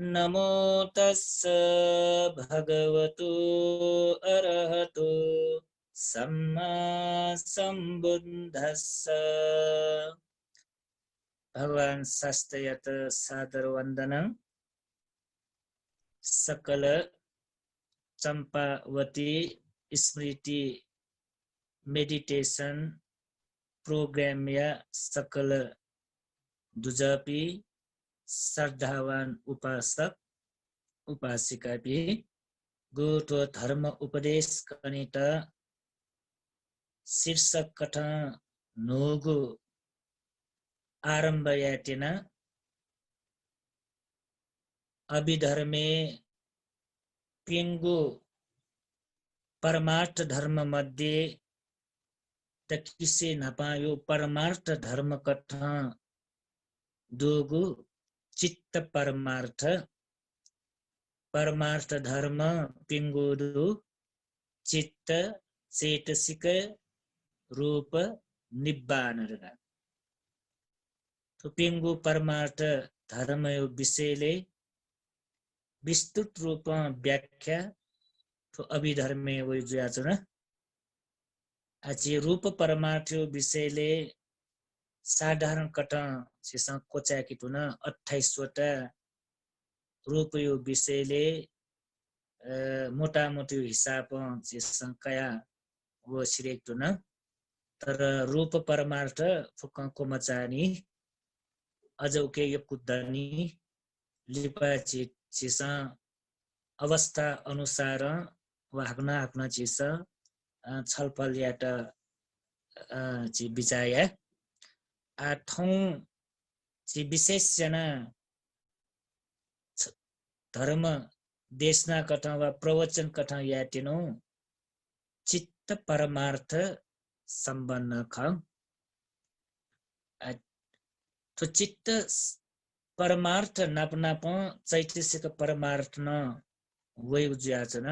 नमो तस्स भगवतो अरहतो सम्मा सम्बुद्धस्स। भगवान शास्त्रयत सादर वंदनं। सकल चंपावती स्मृति मेडिटेशन प्रोग्राम या सकल दुजापी श्रद्धावान उपासक उपासिका भी गोठो धर्म उपदेश कनिट शीर्षक कथ नोगु आरंभ यातिना अभिधर्मे पिंगु परमार्थ धर्म मध्ये त किसे नपायो परमार्थ धर्म कथ दोगु चित्त परमार्थ परमार्थ धर्म पिंगुदु चित्त चेतसिक रूप निब्बान रगा। तो पिंगु परमार्थ धर्म यो विषयले विस्तृत रूप व्याख्या तो अभिधर्मे वही जुयाचन अची रूप परमार्थ यो विषयले साधारण कथ सिसा कोचा कि तुना 28 वटा रूप यो विषयले मोटा मोटी हिसाब सिसा कया वो सिरेक तुना तर रूप परमार्थ फुक्कको मचानी अजौ के यो कुद्दानी लिपा चिसा अवस्था अनुसार वाहना आफ्ना चिसा छलफल याटा ची विचाया आ ठौं ची विशेष जना धर्म देशना कथा वा प्रवचन कथा याटिनो चित्त परमार्थ सम्बन्ध ख तो चित्त परमार्थ नाप चैतसिक परमार्थ न वही उज्याचन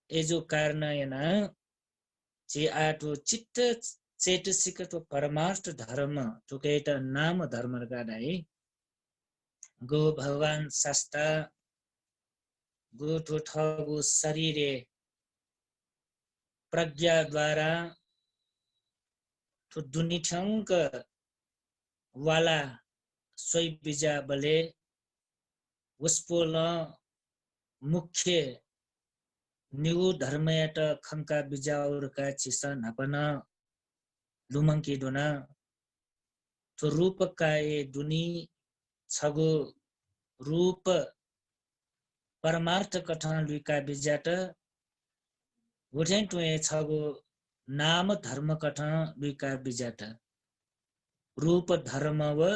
एजो कारण यना ची आटो चित्त चैतसिक तो परमार्थ धर्म तो केटा नाम धर्म गाडाई गो भगवान शास्त्र गो तो ठगु शरीरे प्रज्ञा द्वारा तो दुनिठंक वाला सोई बीजा बले उसपोल मुख्य निगु धर्मयाट खंका बीजाउर का चिसन अपन लुमंकी दुना तो रूप का ये दुनी छगो रूप परमार्थ कथा लुका बीजाट वठें टुए छगो नाम धर्म कथा लुका बीजाट रूप धर्म व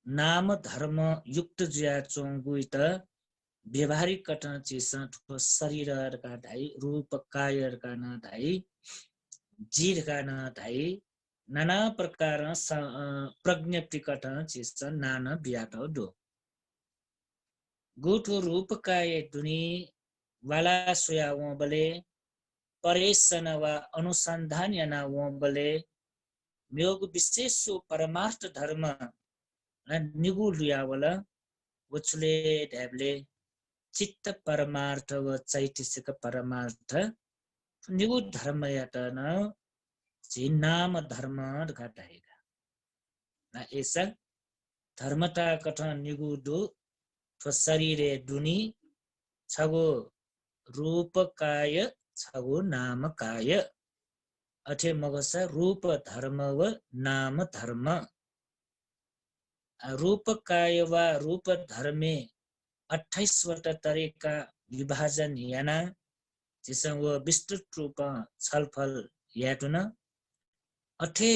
नाम धर्म युक्त जुया चोंगुइत व्यवहारिक कथा चिसा ठो शरीर का धाई रूप काय का न धाई जीर का न धाई नाना प्रकार प्रज्ञप्ति कथा चिसा नाना व्याट दो गुठो रूप काय दुनी वाला सोया वो बले परेशन वा अनुसंधान याना वो बले योग विशेष परमार्थ धर्म निगु लुयावला वचले ढ्याबले चित्त परमार्थ व चैतसिक परमार्थ निगु धर्म यातन जी नाम धर्म घटाएगा ना ऐसा धर्मता कथा निगु दो तो शरीरे दुनी छगो रूप काय छगो नाम काय अथे मगसा रूप धर्म व नाम धर्म रूप काय वा रूप धर्मे 28 वटा तरीका विभाजन याना जिसं वो विस्तृत रूप छलफल याटुन अथे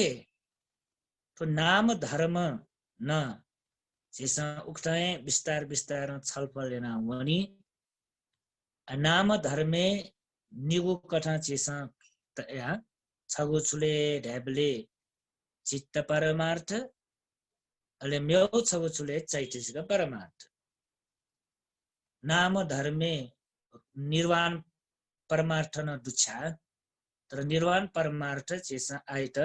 तो नाम धर्म न जिसं उक्तए विस्तार विस्तार छलफल याना वनी नाम धर्मे निगु कथा जिसं तया छगु छुले ढ्याबले चित्त परमार्थ अले म्यो छगु छुले चैतसिक परमार्थ नाम धर्मे निर्वाण परमार्थ न दुच्छा तर निर्वाण परमार्थ चिसा आइत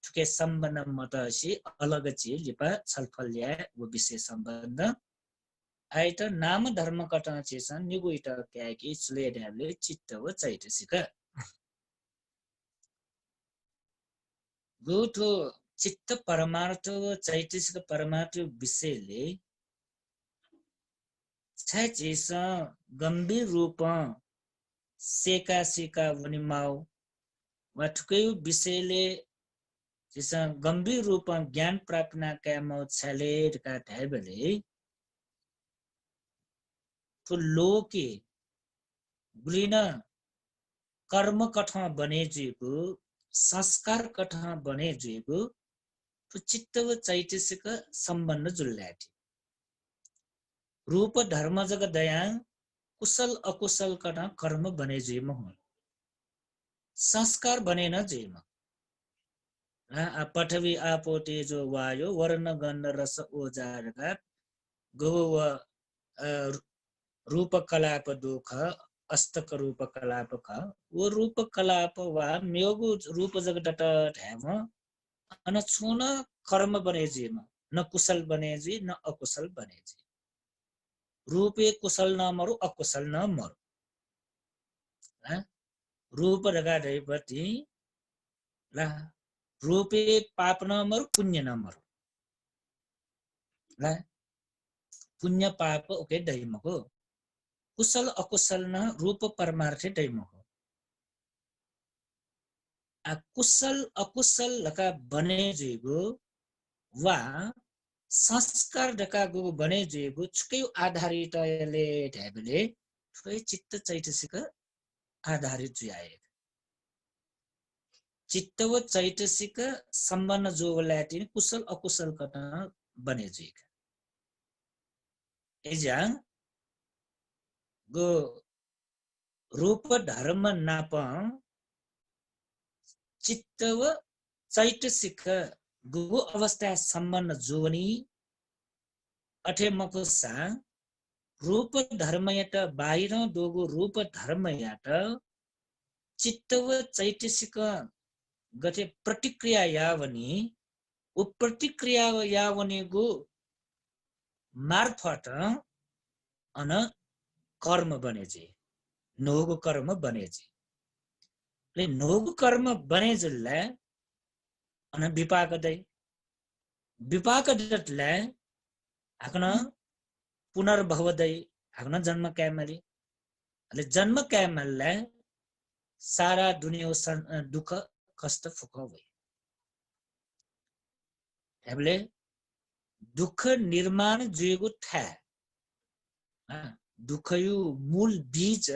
छुके सम्बन्ध मत असी अलग ची लिपा छलफल ल्या वो विषय सम्बन्ध आइट नाम धर्म कटन चेसन निगु इट क्या कि स्लेडले चित्त व चैतसिक गुठो चित्त परमार्थ व चैतसिक परमार्थ विषयले छ चेस गंभीर रूप सेका सेका वनिमाउ वा ठुकै विषयले चेस गंभीर रूप ज्ञान प्राप्त का मौ छलेट का ढैबले तो लोके गुलिन कर्म कथा बने जुएको संस्कार कथा बने जुएको तो चित्त व चैतसिक संबंध जुल्ल्याटी रूप धर्म जग दया कुशल अकुशल कथा कर्म बने जुएम हो संस्कार बने न जुएम पठवी आपो तेजो वायो वर्ण गंध रस ओजार का गो रूप कलाप दुख अस्तक रूप कलाप का वो रूप कलाप वा मेगु रूप जग डट ढ्याम अन छुन कर्म बने जीमा न कुशल बने जी न अकुशल बने जी रूपे कुशल न मरु अकुशल न मरु रूप रगा ढैपति ला रूपे पाप न मरु पुण्य न मरु ला पुण्य पाप ओके दैमको कुशल अकुशल न रूप परमार्थे दैमको कुशल अकुशल लका बने जेगो वा संस्कार ढकागो बने जेगो छुकै आधारित ले ढ्याबले थोरै चित्त चैतसिक आधारित जुयाए चित्त व चैतसिक संबंध जो लाटिन कुशल अकुशल कटा बने जेग एजा गो रूप धर्म नाप चित्त व चैतसिक गो अवस्था संबंध जोनी अठे मकुसा रूप धर्मयट बाहिर दोगो रूप धर्मयट चित्त व चैतसिक गते प्रतिक्रिया यावनी उ प्रतिक्रिया यावनी गो मार्फत अन कर्म बनेजे नोग कर्म बनेजे ले नोग कर्म बनेजले अन विपाक दटले आकन पुनर्भवदै आकन जन्म क्यामली ले जन्म क्यामलले सारा दुनिया दुख कष्ट फुक भई हेबले दुख निर्माण जुएको ठा दुखयु मूल बीज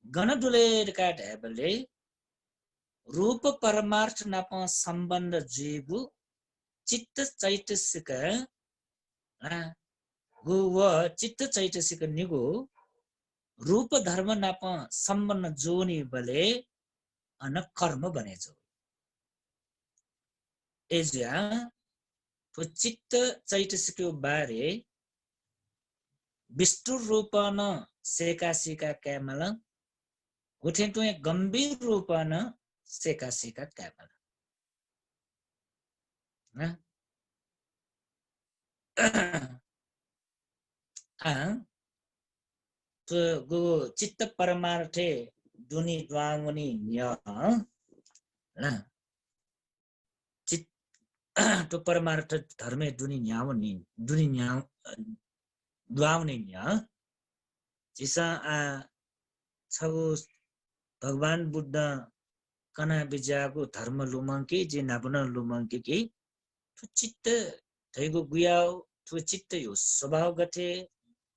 गणडुलेर काट हेबले रूप परमार्थ नाप संबंध जुएको चित्त चैतसिक गो व चित्त चैतसिक निगो रूप धर्म नाप संबंध जोनी बले अन कर्म बनेछो एजा तो चित्त चैतसिक बारे विस्तृत रूपन सेकासिका क्यामल उठे तो गंभीर रूपन सेकासिका क्यामल तो गो चित्त परमार्थे दुनि द्वामुनि न्य चित्त तो परमार्थ धर्मे दुनि न्यावनि दुनि न्याव द्वामुनि न्य जिसा छगो भगवान बुद्ध कना बिजाको धर्म लुमंकी जे नापन लुमंकी की तो चित्त थैगो गुयाओ तो चित्त यो स्वभाव गथे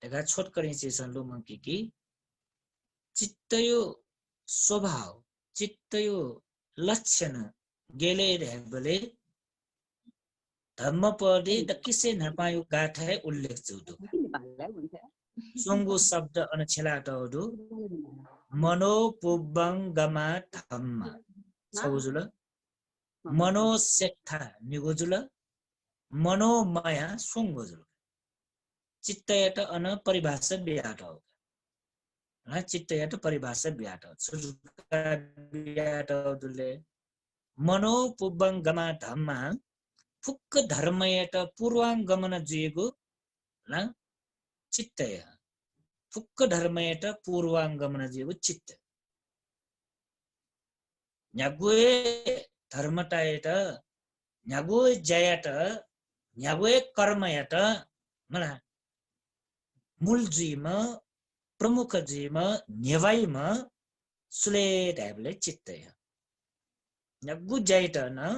ढका छोट करें चेसन लुमंकी की चित्त यो स्वभाव चित्त यो लक्षण गेले रहबले धर्म पदे द किसे नपायो गाथा है उल्लेख जुदु सुंगु शब्द अनछेलाटहरु मनोपुब्बंगमा धम्म छगुजुल मनोसेक्था निगुजुल मनोमया सुंगुजुल चित्तयट अन परिभाषा ब्याट हो चित्तयट परिभाषा ब्याट सुजुका ब्याट दुले मनोपुब्बंगमा धम्म फुक्क धर्मयट पूर्वांगमन जुएको चित्तय फुक्क धर्मयट पूर्वांगमन जीव चित्त न्यागुए धर्मटायट न्यागुए जयट न्यागुए कर्मयट मला मूल जीव प्रमुख जीव नेवाइम सुले ढाबले चित्तय न्यागु जयट न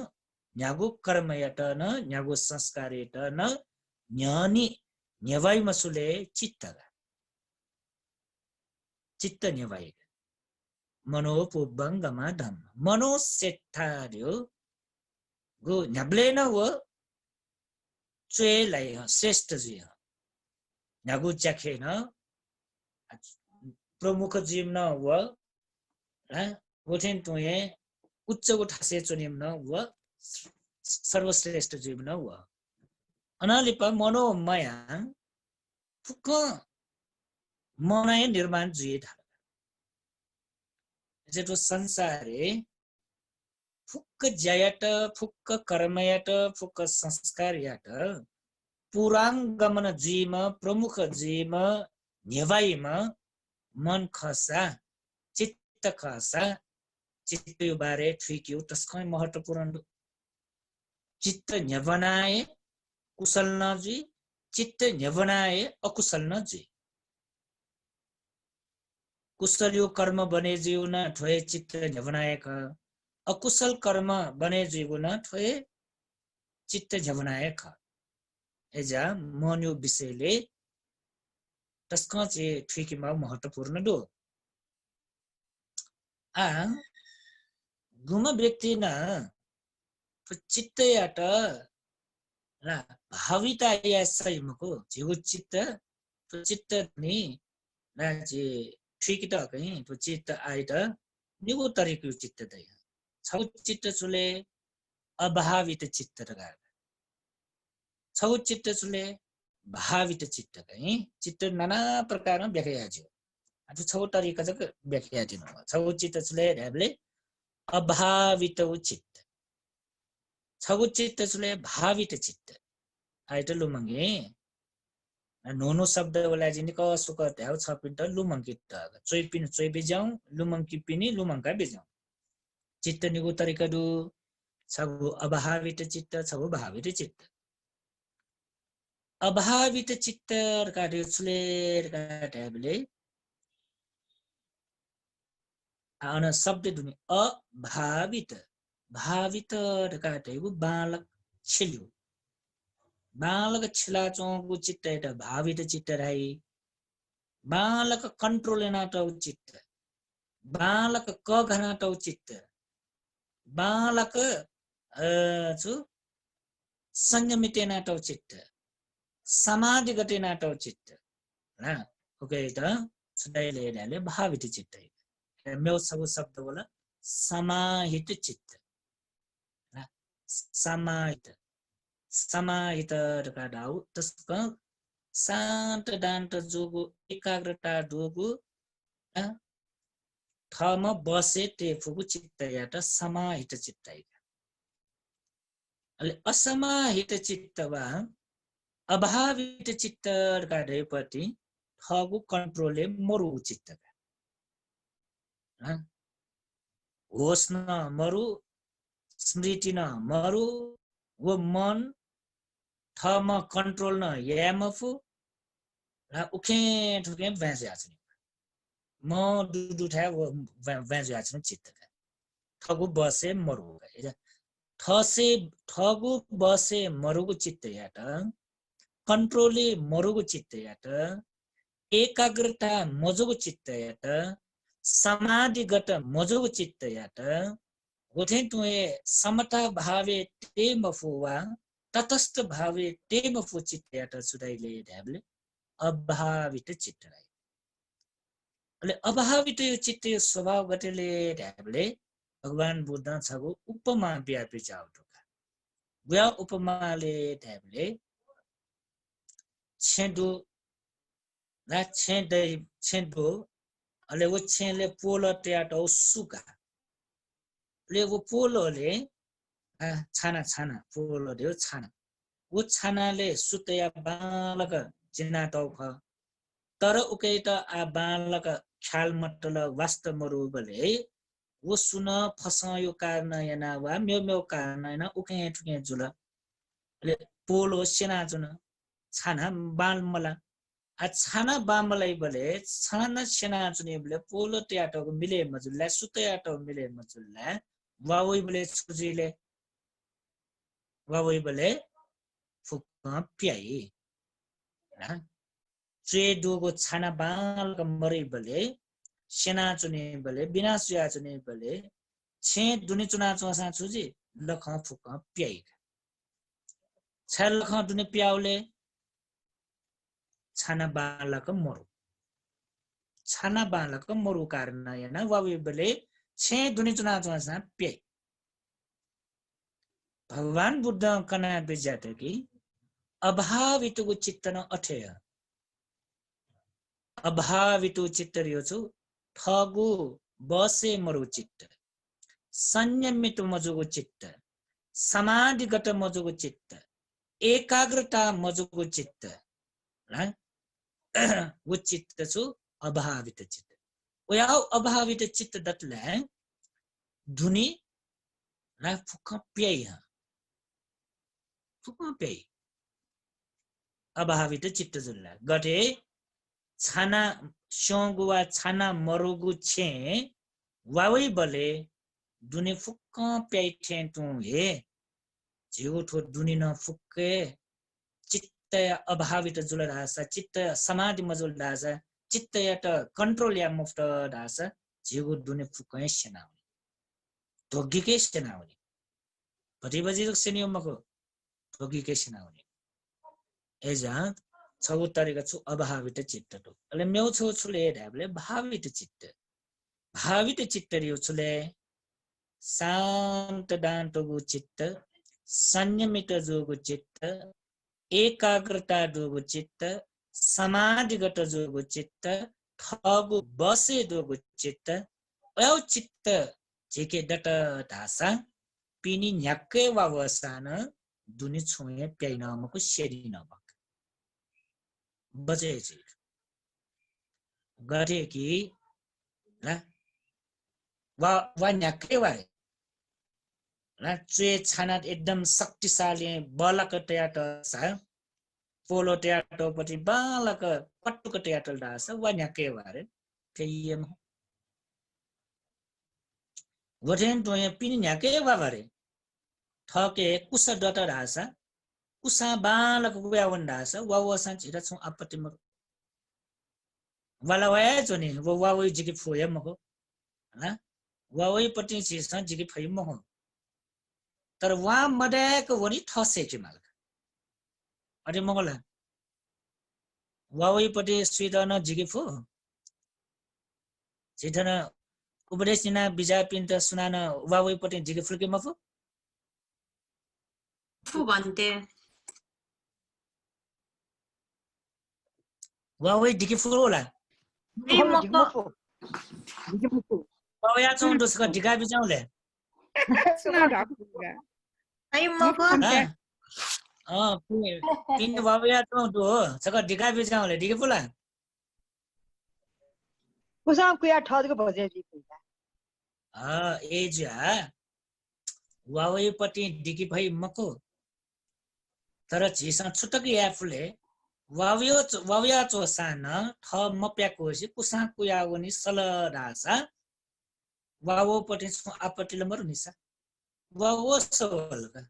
न्यागु कर्मयट न न्यागु संस्कारयट न न्यानी नेवाइम सुले चित्त चित्त नेवाइ मनोपुबंगमा धम मनो सेठार्यो गो न्याब्ले न वो चुए लाई श्रेष्ठ जी न्यागु चखे न प्रमुख जीव न वो गोठेन तुए उच्च उठासे चुनिम न वो सर्वश्रेष्ठ जीव न वो अनालिपा मनोमया फुक्क मनाय निर्माण जुए जेतो संसारे फुक्क जयट फुक्क कर्मयट फुक्क संस्कारयट पुरांगमन जीम प्रमुख जीम नेवाइम मन खसा चित्त खसा चित्त बारे ठिक्यो तस्कै महत्वपूर्ण चित्त नेवनाए कुशल नजी चित्त नेवनाए अकुशल नजी कुशल यो कर्म बने जीवन ठोए चित्त नेवनाएका अकुशल कर्म बने जीवन ठोए चित्त नेवनाएका एजा मन यो विषयले तस्का चाहिँ ठिकमा महत्वपूर्ण दो आ गुम व्यक्ति न चित्तयाट र भाविता या सैमको जिउ चित्त नि राजे ठीक त कहीं तो चित्त आइट निगो तरिको चित्त दै छौ चित्त चुले अभावित चित्त रगा छौ चित्त चुले भावित चित्त कहीं चित्त नाना प्रकार व्याख्या छ अथवा छौ तरिका जक व्याख्या दिनु छौ चित्त चुले ढाबले अभावित चित्त छौ चित्त चुले भावित चित्त आइट लुमंगे नोनो शब्द वाला जिनी क सुक त्याउ छ पिन्ट लुमंकित चोइपिन चोइ बेजाउ लुमंकी पिनी लुमंका बेजाउ चित्त निगो तरिका दु छगु अभावित चित्त छगु भावित चित्त अभावित चित्त का दिसले का टेबले आन शब्द दुनी अभावित भावित का टेबु बालक छिल्यो बालक छिला चोंगु चित्त एटा भावित चित्त राई बालक कंट्रोल नाटौ चित्त बालक क घनाटौ चित्त बालक छु संयमिते नाटौ चित्त समाधि गते नाटौ चित्त ना ओके त सुदाइले ले भावित चित्त मेउ सब शब्द बोला समाहित चित्त ना समाहित का डाउ तस्क शान्त डान्त जोगु एकाग्रता दोगु थम बसे टेफुगु चित्त यात समाहित चित्त अले असमाहित चित्त वा अभावित चित्त का ढेपति थगु कन्ट्रोलले मरु चित्त होस न मरु स्मृति न मरु वो मन थम कंट्रोल न यामफु र उखे ठुके भ्याज आछन म दुदु ठा वो भ्याज आछन चित्त थगु बसे मरु थगु बसे मरुगु चित्त यात कंट्रोलले मरुगु चित्त यात एकाग्रता मजुगु चित्त यात समाधिगत मजुगु चित्त यात गोठे तुए समता भावे ते मफुवा तटस्थ भावे ते मफु चित्त यात सुदाइले ढाबले अभावित चित्त राई अले अभावित यो चित्त यो स्वभाव गतेले ढाबले भगवान बुद्ध छगु उपमा व्यापी जाउटुका व्या उपमाले ढाबले छेदु ना छेदो अले वो छेले पोलो ट्याटो सुका ले वो पोलोले छाना पोलो दियो छाना वो छानाले सुतया बालक जिना तौख तर उके त आ बालक ख्याल मटल वास्तव मरु बले वो सुन फसायो कारण याना वा म्यो म्यो कारण याना उके ठुके जुल ले पोलो सेना जुन छाना बाल मला आ छाना बामलाई बले छाना सेना जुने बले पोलो ट्याटो मिले मजुल्ला सुतयाटो मिले मजुल्ला वावै बले छुजिले वावै बले फुक प्याई ट्रे दोगो छाना बाल मरै बले सेना चुने बले बिना सुया चुने बले छे दुनी चुना चोसा छुजी लख फुक प्याई छ लख दुनी प्याउले छाना बालक मरु कारण याना वावे बले छे दुनी चुना चोसा प्याई भगवान बुद्ध कना बेजात की अभावित को चित्तन अठेय अभावित चित्त रियो छु ठगु बसे मरु चित्त संयमित मजुगो चित्त समाधिगत मजुगो चित्त एकाग्रता मजुगो चित्त वो चित्त छु अभावित चित्त वो अभावित चित्त दतले धुनी ना फुक प्याई अभावित चित्त जुल्ला गटे छाना शोंगुवा छाना मरुगु छे वावै बले दुने फुक्क प्याइ ठे तु हे जिउ ठो दुनी न फुक्के चित्त अभावित जुल रासा चित्त समाधि मजुल रासा चित्त यात कंट्रोल या मुफ्त रासा जिउ दुने फुक्के सेनाउने ढोगी सेनाउने भटी बजी सेनियो मको ढोगी सेनाउने एजा छौ तरिका छु अभावित चित्त तो अले मेउ छौ छुले ढाबले भावित चित्त रियो छुले शांत दान्तगु चित्त संयमित जोगु चित्त एकाग्रता जोगु चित्त समाधिगत जोगु चित्त ठगु बसे जोगु चित्त औ चित्त जेके दट धासा पिनी न्याक्के वावसान दुनी छुए प्याइन मको शेरी नबक बजे गरे कि वा न्याक्के वारे चुए छाना एकदम शक्तिशाली बलक ट्याट सा पोलो ट्याटो पति बालक पट्टुक ट्याटल दास वा न्याक्के वारे केयम वठेन तोय पिन न्याक्के वारे ठके कुस डट रासा कुसा बालक गुयावन दास वा वसा छिरा छु आपत्ति म वाला वय जने वो वावै जिकि फोय मको हैन वावै पति छिस जिकि फै मको तर वा मडेक वनी ठसे कि मालक अरे मगला वावै पति स्वीडन जिकि फो जिथन उपदेशना बिजा पिन्त सुनान वावै पति जिकि फुल्के मफो फु भन्ते वावै जिकि फुरोला ए मको वावया चौ दोसका ढिका बिजाउले सुना ढाकुगा ai moko पिन वावया चौ दो सका ढिका बिजाउले ढिके फुला कुसा कुया ठदको बजे जी कुया एजा वावै पति ढिकी भई मको तर झिसा छुटक याफुले वावया चो सान ठ मप्याको छि कुसा कुया वनी सल रासा वावो पति छु आपत्ति लमरु निसा वावो सवलका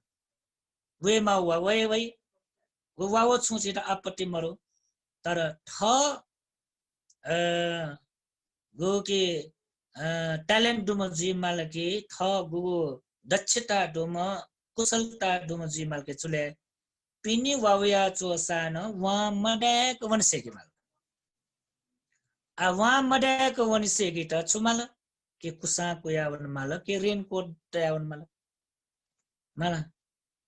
वे मा वावै वै वावो छु छि त आपत्ति मरो तर ठ गो के ट्यालेन्ट डुम जी मालकी थ गो दक्षता डुम कुशलता डुम जी मालके चुले पिनी वावया चोसान वा मडेक वनसेकी माल आ वा मडेक वनसेकी त छुमाल के कुसा कुया वन माल के रेनकोट तया वन माल माला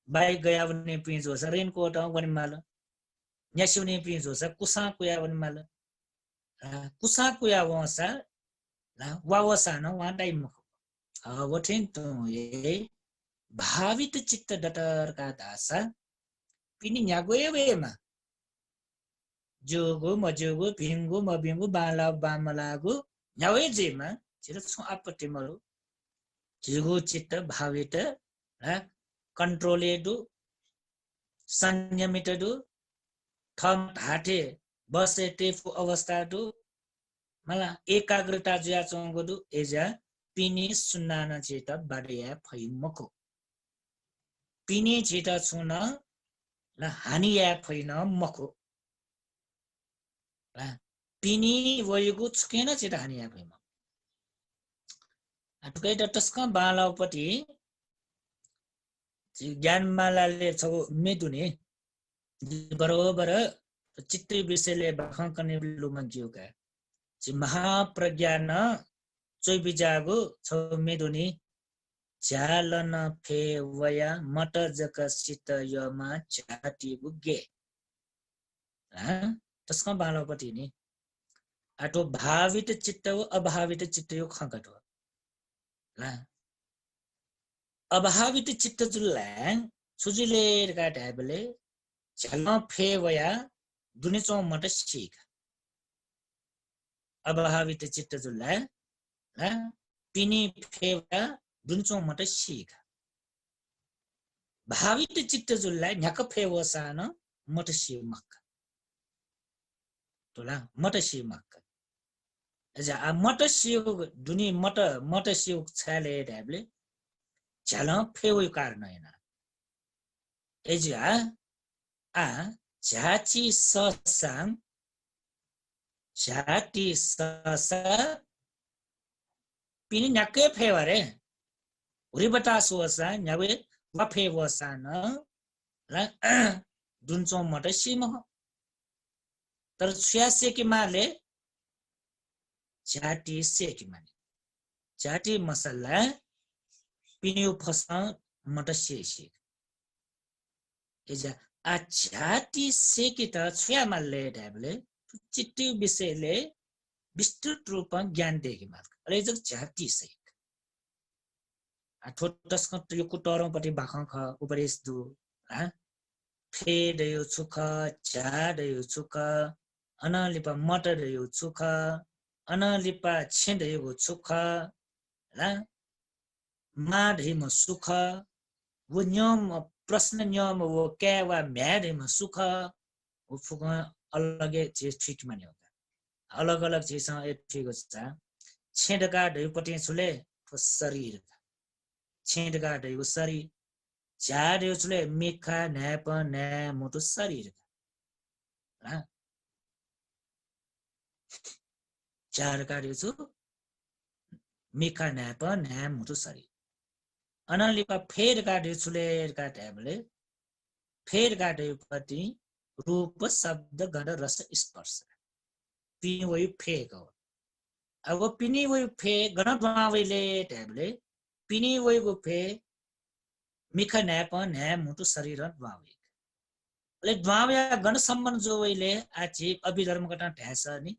बाइक गया वने पिजो स रेनकोट वन माल न्यासिउने पिजो स कुसा कुया वन माल कुसा कुया वसा वावसा न वा टाइम वठेन त ये भावित चित्त डटर का दासा पिनी न्यागोएवेमा जोगो मजोगो भिंगो मबिंगो बाला बामलागो न्यावे जेमा चिर छु आपटे मरो जिगो चित्त भावित कन्ट्रोलेडु संयमितडु थम हाटे बसे टेफु अवस्थाडु मला एकाग्रता जुया चोंगोडु एजा पिनी सुन्नाना चेता बाडिया फैमको पिनी चेता छुना ल हानिया फैन मको पिनी वयगु छुकेन चेता हानिया फैम अटुकै टस्का बालाउपटी ज्ञानमालाले छगो मेदुने बरोबर चित्त विषयले बखंकने लुमज्युका जि महाप्रज्ञान चोइ बिजागो छ मेदुने झालन फे वया मट जक सित यमा झाटी गुगे तस्का बालाउपटी नि आटो भावित चित्त हो अभावित चित्त हो खंकटो अभावित चित्त जुल्ल्याङ सुजिले काट्याबले झल फेवया दुनेचो मट सीख अभावित चित्त जुल्ल्या पिनी फेवया दुनेचो मट सीख भावित चित्त जुल्ल्या न्याक फेवसान मट सीमक तोला मट सीमक अजा मट सीव दुनी मट सीव छाले ढ्याबले झल फेवय कारण हैन एजा झाची ससाङ झाटी ससा पिनी न्याके फेवरे उरिबटा सोसा न्यावे वफे वसान ल दुन्चो मट सीम तर छ्यासे कि माले झाटी से कि माने झाटी मसला पिनिउ फसा मट से एजा आ झाटी से कि त छ्या माले ढ्याबले चिट्टी विषयले विस्तृत रूपमा ज्ञान देगी मार्ग अरे जक झाटी से आ ठोटस क यो कुटरौपटी बाखं ख उपरेस दु फे दयो छुख झा दयो छुख अनलिपा मट दयो छुख अनलिपा छेदयो छुख मा ढिम सुख वो नियम प्रश्न नियम वो क्या वा म्याढिम सुख वो फुक अलगे चीज ठीक माने होगा अलग अलग चीज ठीक होता छेदका ढयुपटी छुले तो शरीर छेदका ढयु शरीर झाड छुले मेखा न्याप न्या मोटो शरीर झाड काट्यो छु मेखा न्याप न्या मोटो शरीर अनलिपा फेर काट्यो छुले काट्याबले फेर काट्योपट्टि रूप शब्द गण रस स्पर्श पिनी वयु फेको अब पिनी वयु फे गण द्वावैले ट्याबले पिनी वयु फे मिख न्याप न्या मुटु शरीर द्वावै ले द्वावया गण सम्बन्ध जो वैले आछि अभिधर्म कटा ढ्यास नि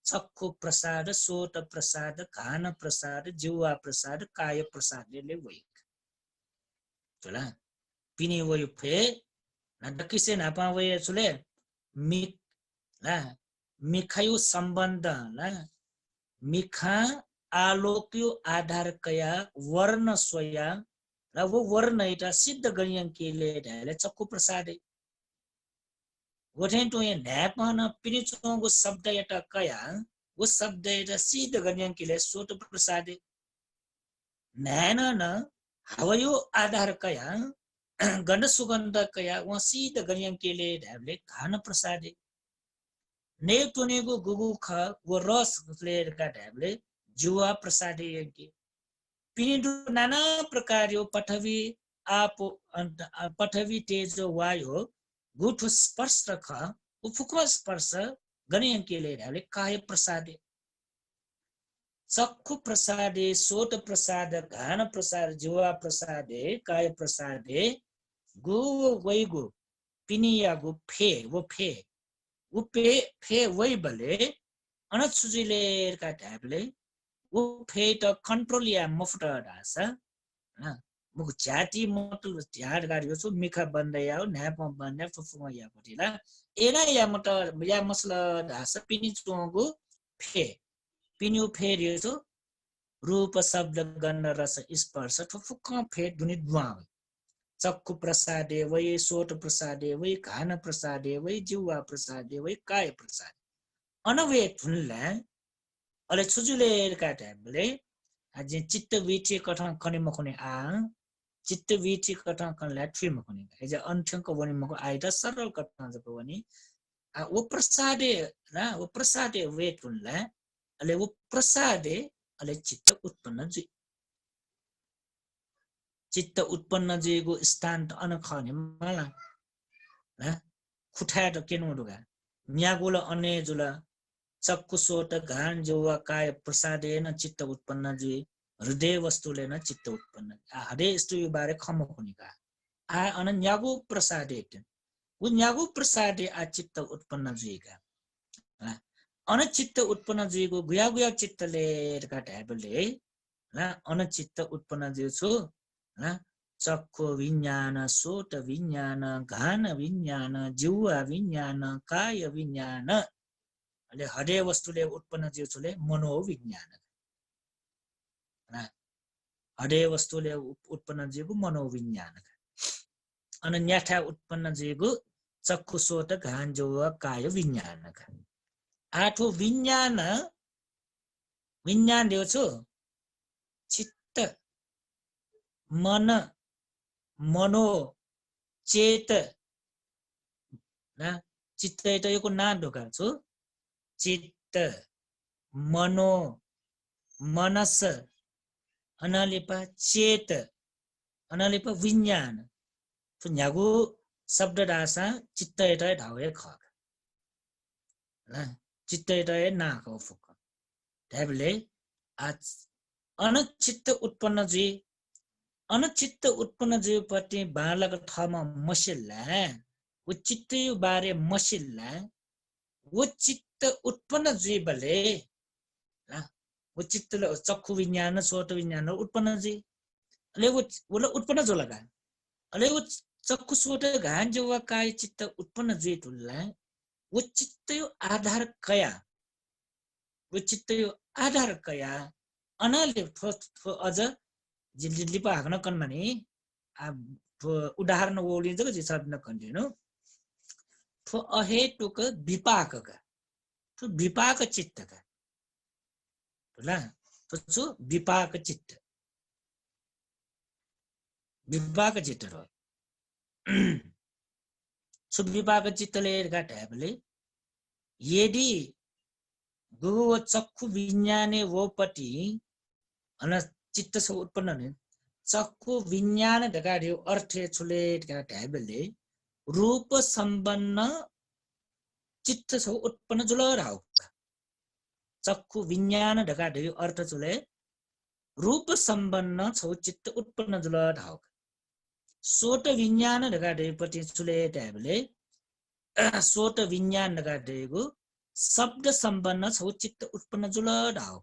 चक्षु प्रसाद सोत प्रसाद कान प्रसाद जिह्वा प्रसाद काय प्रसादले वै चला पिनी वयु फे नडकिसे नापा वय छुले मिख ला मिखायु सम्बन्ध ला मिखा आलोक्यो आधार कया वर्ण स्वया र वो वर्ण इटा सिद्ध गरियं केले ढाले चक्कु प्रसादे वठेन तो ये न्यापन पिनि चोंगो शब्द एटा कया वो शब्द एटा सिद्ध गरियं केले सोत प्रसादे नैन न हवयो आधार कया गण सुगन्ध कया वो सिद्ध गरियं केले ढाले खान प्रसादे ने तुनेगो गुगु ख वो रस लेर का ढाबले जुवा प्रसादे यज्ञ पिनिदु नाना प्रकार्यो पठवी आप पठवी तेज वायु गुठ स्पर्श रख उफुक स्पर्श गणियं केले ढाबले काय प्रसादे चक्षु प्रसादे सोत प्रसाद घान प्रसाद जुवा प्रसादे काय प्रसादे गु वैगु पिनिया गु फे वो फे उपे फे वै बले अनत सुजिले का ढाबले उ फे त कन्ट्रोल या मफट डासा मुख जाति मतलब ध्यान गाडियो छु मिखा बन्दै आउ न्याप बन्दै फुफुमा या पटिला एना या मत या मसला धास पिनि चोगु फे पिन्यु फेरियो छु रूप शब्द गन्ध रस स्पर्श फुफुक फे दुनि दुआ चक्षु प्रसादे वै सोट प्रसादे वै घान प्रसादे वै जिह्वा प्रसादे वै काय प्रसाद अनवे थुनला अले छुजुले काटाले आज चित्त विचे कठन खने मखने आ चित्त विचे कठन कनला थ्री मखने एज अन्ठ्यंक वनि मको आइदा सरल कठन जको वनि आ वो प्रसादे ना वो प्रसादे वे थुनला अले वो प्रसादे अले चित्त उत्पन्न जी चित्त उत्पन्न जेगो स्थान त अनखने मला ना खुठाट केनु दुगा न्यागोल अने जुला चक्षु सोट घान जिह्वा काय प्रसादेन चित्त उत्पन्न जी हृदय वस्तुले न चित्त उत्पन्न हृदय वस्तु बारे खम खुनिका आ अन न्यागो प्रसादे उ न्यागो प्रसादे आ चित्त उत्पन्न जीका अन चित्त उत्पन्न जीगो गुया गुया चित्तले का ढाबले ना अन चित्त उत्पन्न जी छु ना चक्षु विज्ञान सोट विज्ञान घान विज्ञान जिह्वा विज्ञान काय विज्ञान अले हृदय वस्तुले उत्पन्न जिउछुले मनोविज्ञान हृदय वस्तुले उत्पन्न जिउको मनोविज्ञान अन न्याठा उत्पन्न जिउको चक्षु सोट घान जिह्वा काय विज्ञान आठो विज्ञान विज्ञान दिउँछु चित्त मन मनो चेत ना चित्त त योको नाम ढोका छु चित्त मनो मनस अनालिपा चेत अनालिपा विज्ञान तो न्यागु शब्द दासा चित्त एटाय ढावे खक ना चित्त एटाय ना को फुक ढाबले आज अनचित्त उत्पन्न जी अनचित्त उत्पन्न जी पति बालक थमा मसिल्ला उ चित्त बारे मसिल्ला वो चित्त उत्पन्न जीवले वो चित्त चक्षु विज्ञान सोट विज्ञान उत्पन्न जी अले वो उत्पन्न जो लगा अले वो चक्षु सोट घान जिह्वा काय चित्त उत्पन्न जी तुल्ला वो चित्त यो आधार कया वो चित्त यो आधार कया अनाले अझ जिल्लिपा हाक्न कन्माने उदाहरण ओली जग जे शब्द कन्टिनु तो अहेतुक विपाक का तो विपाक चित्त का ला तो सो विपाक चित्त रो सो विपाक चित्तले गाटाबले यदि गो चक्षु विज्ञाने वोपटी अन चित्त से उत्पन्न ने चक्षु विज्ञान दगाड्यो अर्थे छुले गाटाबले रूप संपन्न चित्त छौ उत्पन्न जुल राव चक्षु विज्ञान ढका ढेउ अर्थ चुले रूप संपन्न छौ चित्त उत्पन्न जुल राव सोट विज्ञान ढका ढेउ पति चुले ढाबले सोट विज्ञान ढका ढेउ शब्द संपन्न छौ चित्त उत्पन्न जुल राव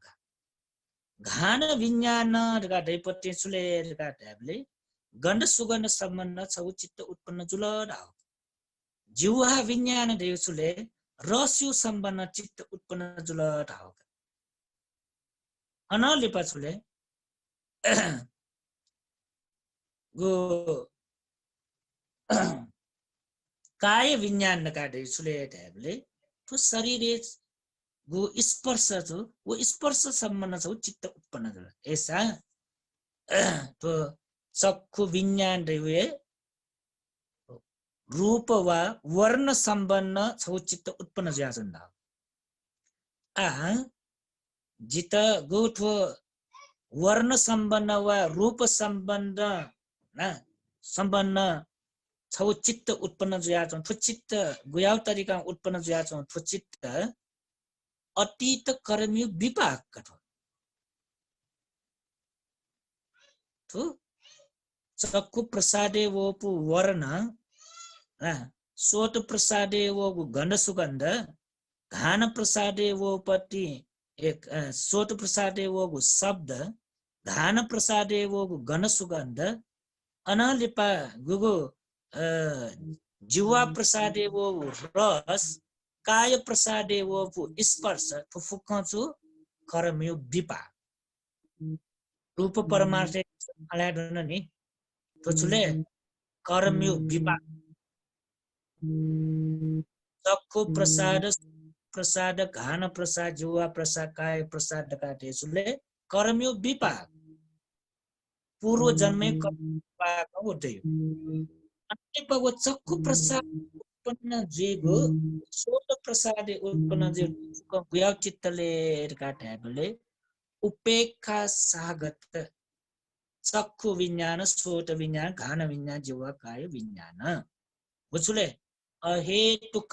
घान विज्ञान ढका ढेउ पति चुले ढका ढाबले गन्ध सुगन्ध संपन्न छौ चित्त उत्पन्न जुल राव जिह्वा विज्ञान देउछुले रस्यु सम्बन्ध चित्त उत्पन्न जुल ढाउ अनलिपा छुले गो काय विज्ञान का देउछुले ढाबले तो शरीरे गो स्पर्श छ वो स्पर्श सम्बन्ध छ चित्त उत्पन्न जुल ऐसा तो चक्षु विज्ञान देउए रूप वा वर्ण संबन्न छौ चित्त उत्पन्न ज्याजन्दा आ जित गोठो वर्ण संबन्न वा रूप संबन्न ना संबन्न छौ चित्त उत्पन्न ज्याजन थु चित्त गुयाउ तरिका उत्पन्न ज्याजन थु चित्त अतीत कर्मी विपाक कठो थु चक्षु प्रसादे वोपु वर्ण सोट प्रसादे वो गन्ध सुगन्ध घान प्रसादे वो पति एक सोट प्रसादे वो शब्द घान प्रसादे वो गन्ध सुगन्ध अनालिपा गुगु जीवा प्रसादे वो रस काय प्रसादे वो स्पर्श फुफुकछु करम्यो विपा रूप परमार्थ आलाडन नि तोचुले करम्यो विपा चक्षु प्रसाद प्रसाद घान प्रसाद जीवा प्रसाद काय प्रसाद काटे सुले कर्मयो विपाक पूर्व जन्मे विपाक होते अन्य पगो चक्षु प्रसाद उत्पन्न जेगो सोत प्रसाद उत्पन्न जे गुया चित्तले काटे बले उपेक्षा सागत चक्षु विज्ञान सोत विज्ञान घान विज्ञान जीवा काय विज्ञान बुझले अहेतुक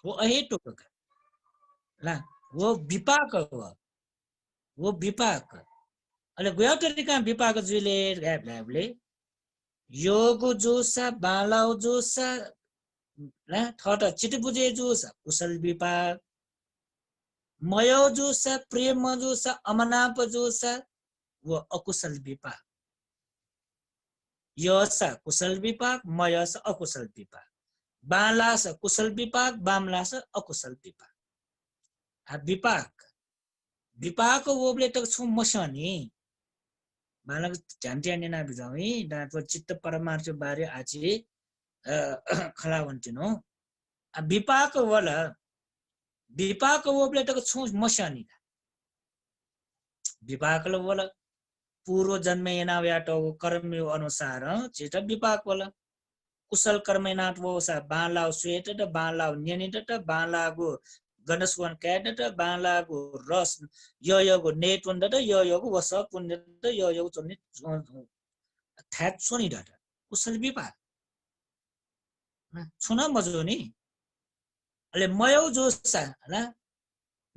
वो अहेतुक ला वो विपाक हो वो विपाक अले गयो तरिका विपाक जुले गाबले योग जोसा बालाउ जोसा ला थट चिति बुझे जोसा कुशल विपाक मयो जोसा प्रेम जोसा अमनाप जोसा वो अकुशल विपाक यसा कुशल विपाक मयस अकुशल विपाक बालास कुशल विपाक बामलास अकुशल विपाक विपाक विपाक वोबले तक छु मसनी मानक झन्ट्याने ना बिजाउँ दातो चित्त परमार्थ बारे आछि खला वन्टिनो विपाक वोबले तक छु मसनी विपाक वला पूर्व जन्म एना व्याटो कर्म अनुसार चित्त विपाक वला कुशल कर्म एना वो सा बालाउ स्वेट त बालाउ न्यनित त बालागो गणस्वन क्याडट बालागो रस यो नेट वन्दट यो वस पुण्यत यो चोनि थ्याट सोनि डट कुशल विपाक छुना मजोनी अले मयो जोसा हैन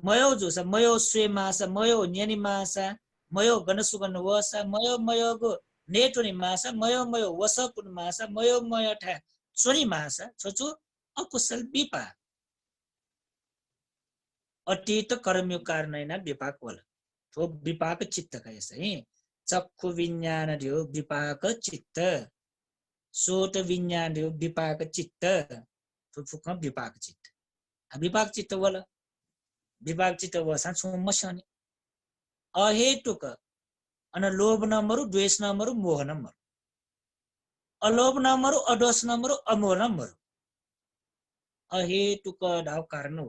मयो जोसा मयो स्वे मासा मयो न्यनि मासा मयो गणसुगन वसा मयोगो नेटोनि मासा मयो वस पुन मासा मयो ठा सोनि मासा छोचु अकुशल विपाक अतीत कर्मयो कारणैना विपाक वला तो विपाक चित्त का यसै चक्षु विज्ञान दियो विपाक चित्त सोत विज्ञान दियो विपाक चित्त तो फुक विपाक चित्त वला विपाक चित्त वसा छु मसनी अहेतुक अन लोभ नम्बरु द्वेष नम्बरु मोह नम्बरु अलोभ नम्बरु अदोष नम्बरु अमोह नम्बरु अहेतुक दाव कारण व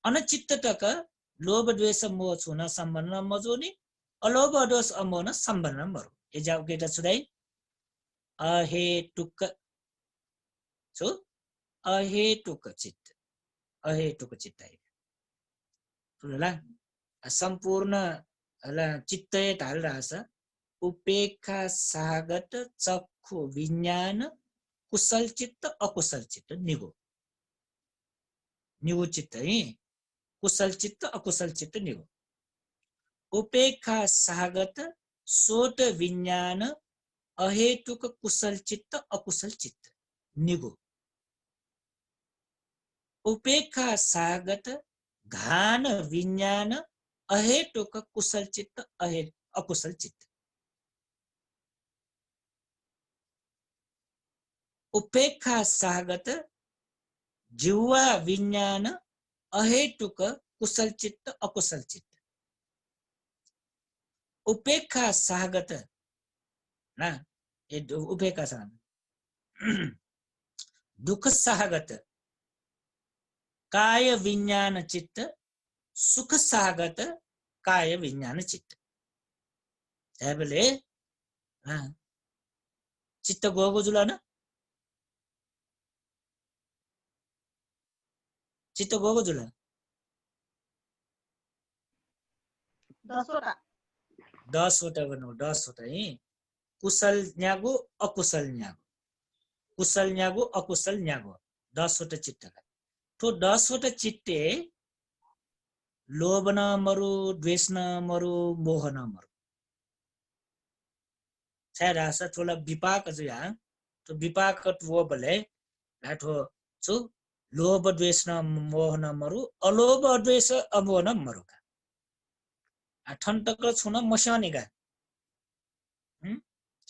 अनचित्त तक लोभ द्वेष मोह छुना सम्बन्ध मजोनी अलोभ अदोष अमोह न सम्बन्ध नम्बरु ए जाउ केटा छुदाई अहेतुक छु अहेतुक चित्त सुनला संपूर्ण हला चित्त ढाल रास उपेक्षा सागत चक्षु विज्ञान कुशल चित्त अकुशल चित्त निगो चित्त है कुशल चित्त अकुशल चित्त निगो उपेक्षा सागत सोत विज्ञान अहेतुक कुशल चित्त अकुशल चित्त निगो उपेक्षा सागत घान विज्ञान अहेतुक कुशल चित्त अकुशल चित्त उपेक्षा सागत जीवा विज्ञान अहेतुक कुशल चित्त अकुशल चित्त उपेक्षा सागत ना ये उपेक्षा सागत दुख सागत काय विज्ञान चित्त सुख सागत काय विज्ञान चित्त एबले चित्त गोगो जुला न चित्त गोगो जुला 10 वटा गर्नु 10 वटा है कुशल न्यागो अकुशल न्यागो कुशल न्यागो अकुशल न्यागो 10 वटा चित्त तो 10 वटा चित्ते लोभ न मरु द्वेष न मरु मोह न मरु छाय रासा थोला विपाक जो या तो विपाक वो बले लाठो छु लोभ द्वेष न मोह न मरु अलोभ द्वेष अमोह न मरु का ठन्टक छुन मस्यानी का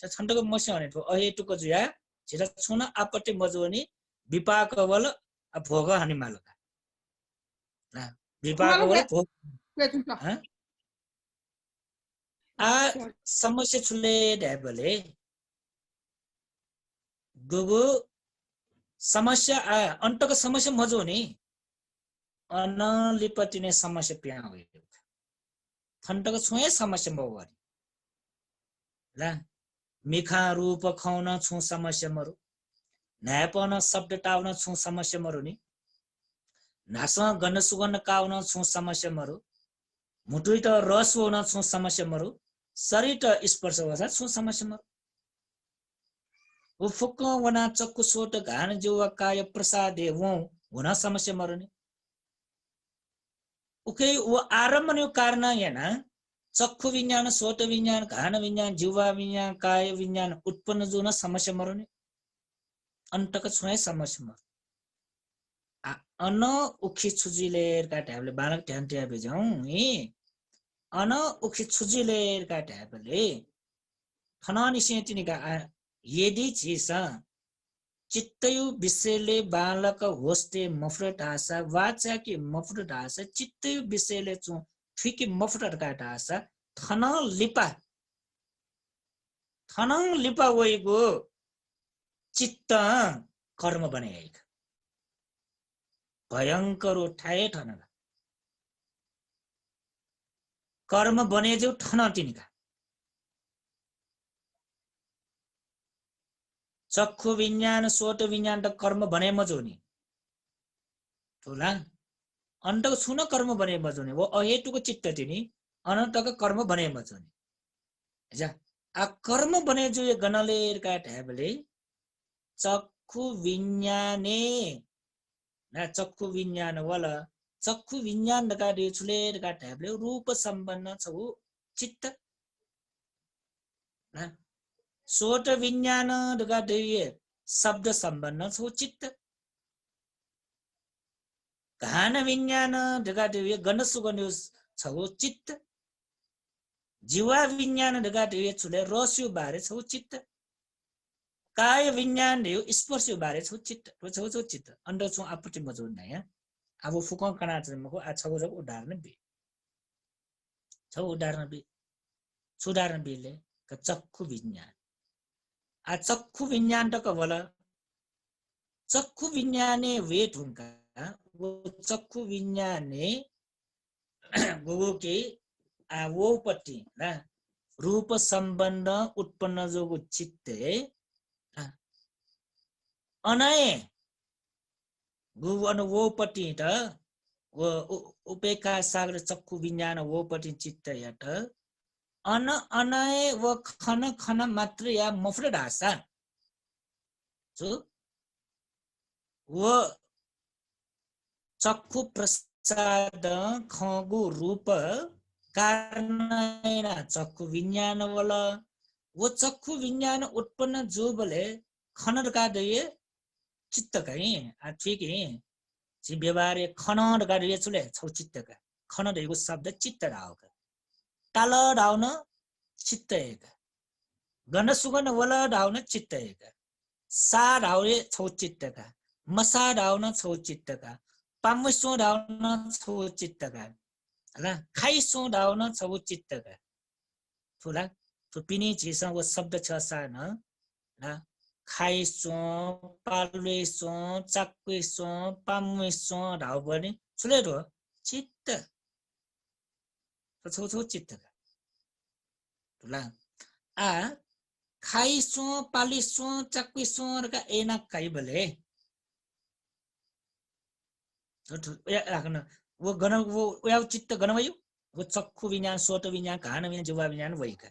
छण्टको मस्या भने ठो अहेटुको जुया छिरा छुन आपट्टि मजोनी विपाक वल भोग हानि मालका ना विपाक वल भोग आ समस्या छुले ढ्याबले गुगु समस्या अन्तको समस्या मजो नि अनलिपतिने समस्या पिया हो थन्तको छुए समस्या मगरी ला मिखा रूप खाउन छु समस्या मरु न्यापन शब्द टाउन छु समस्या मरु नि नास गन्न सुगन्न काउन छु समस्या मरु मुटुइ त रस होन छु समस्या मरु शरीर त स्पर्श होसा छु समस्या मरु उफुक वना चक्कु सोट घान जीव काय प्रसादे वो हुन समस्या मरु नि उके वो आरम्भ ने कारण याना चक्षु विज्ञान सोट विज्ञान घान विज्ञान जीवा विज्ञान काय विज्ञान उत्पन्न जो न समस्या मरु नि अन्तक छुए समस्या मरु अन उखी छुजिलेर का ट्याबले बालक ध्यान दिया बेजाऊ ए अन उखी छुजिलेर का ट्याबले थनानी सेतिनिका यदि छिसा चित्तयु विषयले बालक होस्ते मफरट आशा वाचा कि मफरट आशा चित्तयु विषयले छु ठिकी मफरट काटा आशा थन लिपा वइगो चित्त कर्म बनेक भयंकर उठाए ठन कर्म बने जो ठन तिनका चक्षु विज्ञान सोट विज्ञान त कर्म बने मजोनी ठुला अन्तको छुन कर्म बने मजोनी वो अहेतुको चित्त तिनी अनन्तको कर्म बने मजोनी जा आ कर्म बने जो ये गणलेर का ट्याबले चक्षु विज्ञाने ना चक्षु विज्ञान वाला चक्षु विज्ञान का छुलेर का ट्याबले रूप सम्पन्न छ वो चित्त ना सोट विज्ञान ढका दैये शब्द सम्बन्ध छ चित्त घान विज्ञान ढका दैये गण सुगन्ध छ चित्त जीवा विज्ञान ढका दैये छुले रस्यु बारे छ चित्त काय विज्ञान ढेउ स्पर्शु बारे छ चित्त छ चित्त अन्ड छु आपट्टि मजो नया अब फुक कना मको आ छ जब उदाहरण बे छ उदाहरण बेले क चक्षु विज्ञान आ चक्षु विज्ञान त कवल चक्षु विज्ञाने वेट हुनका वो चक्षु विज्ञाने गोगो के आ वो पट्टी ना रूप सम्बन्ध उत्पन्न जोगो चित्ते अनय गुवन वो पट्टी त वो उपेक्षा सागर चक्षु विज्ञान वो पट्टी चित्त यत अनय वो खन मात्र या मफरट आशा जो वो चक्षु प्रसाद खगु रूप कारण चक्षु विज्ञान वाला वो चक्षु विज्ञान उत्पन्न जो बोले खनड का दये चित्त कहीं ठीक है जी व्यवहार खनड का दये चले छौ चित्त का खनड एगो शब्द चित्त राव का ताल डाउन चित्त एक गण सुगन वल डाउन चित्त एक सा डाउले छौ चित्त का मसा डाउन छौ चित्त का पामसो डाउन छौ चित्त का हैन खाइसो डाउन छौ चित्त का थोला तो पिनी चीज वो शब्द छ सा न खाइसो पालुसो चाक्कुसो पामसो डाउ पनि छुले रो चित्त छौ छौ चित्त का तुला आ खाइसो पालिसो चाक्कुसो का एना काई बले तो राख्न वो गण वो या चित्त गण भयो वो चक्षु विज्ञान सोट विज्ञान घान विज्ञान जीवा विज्ञान वइका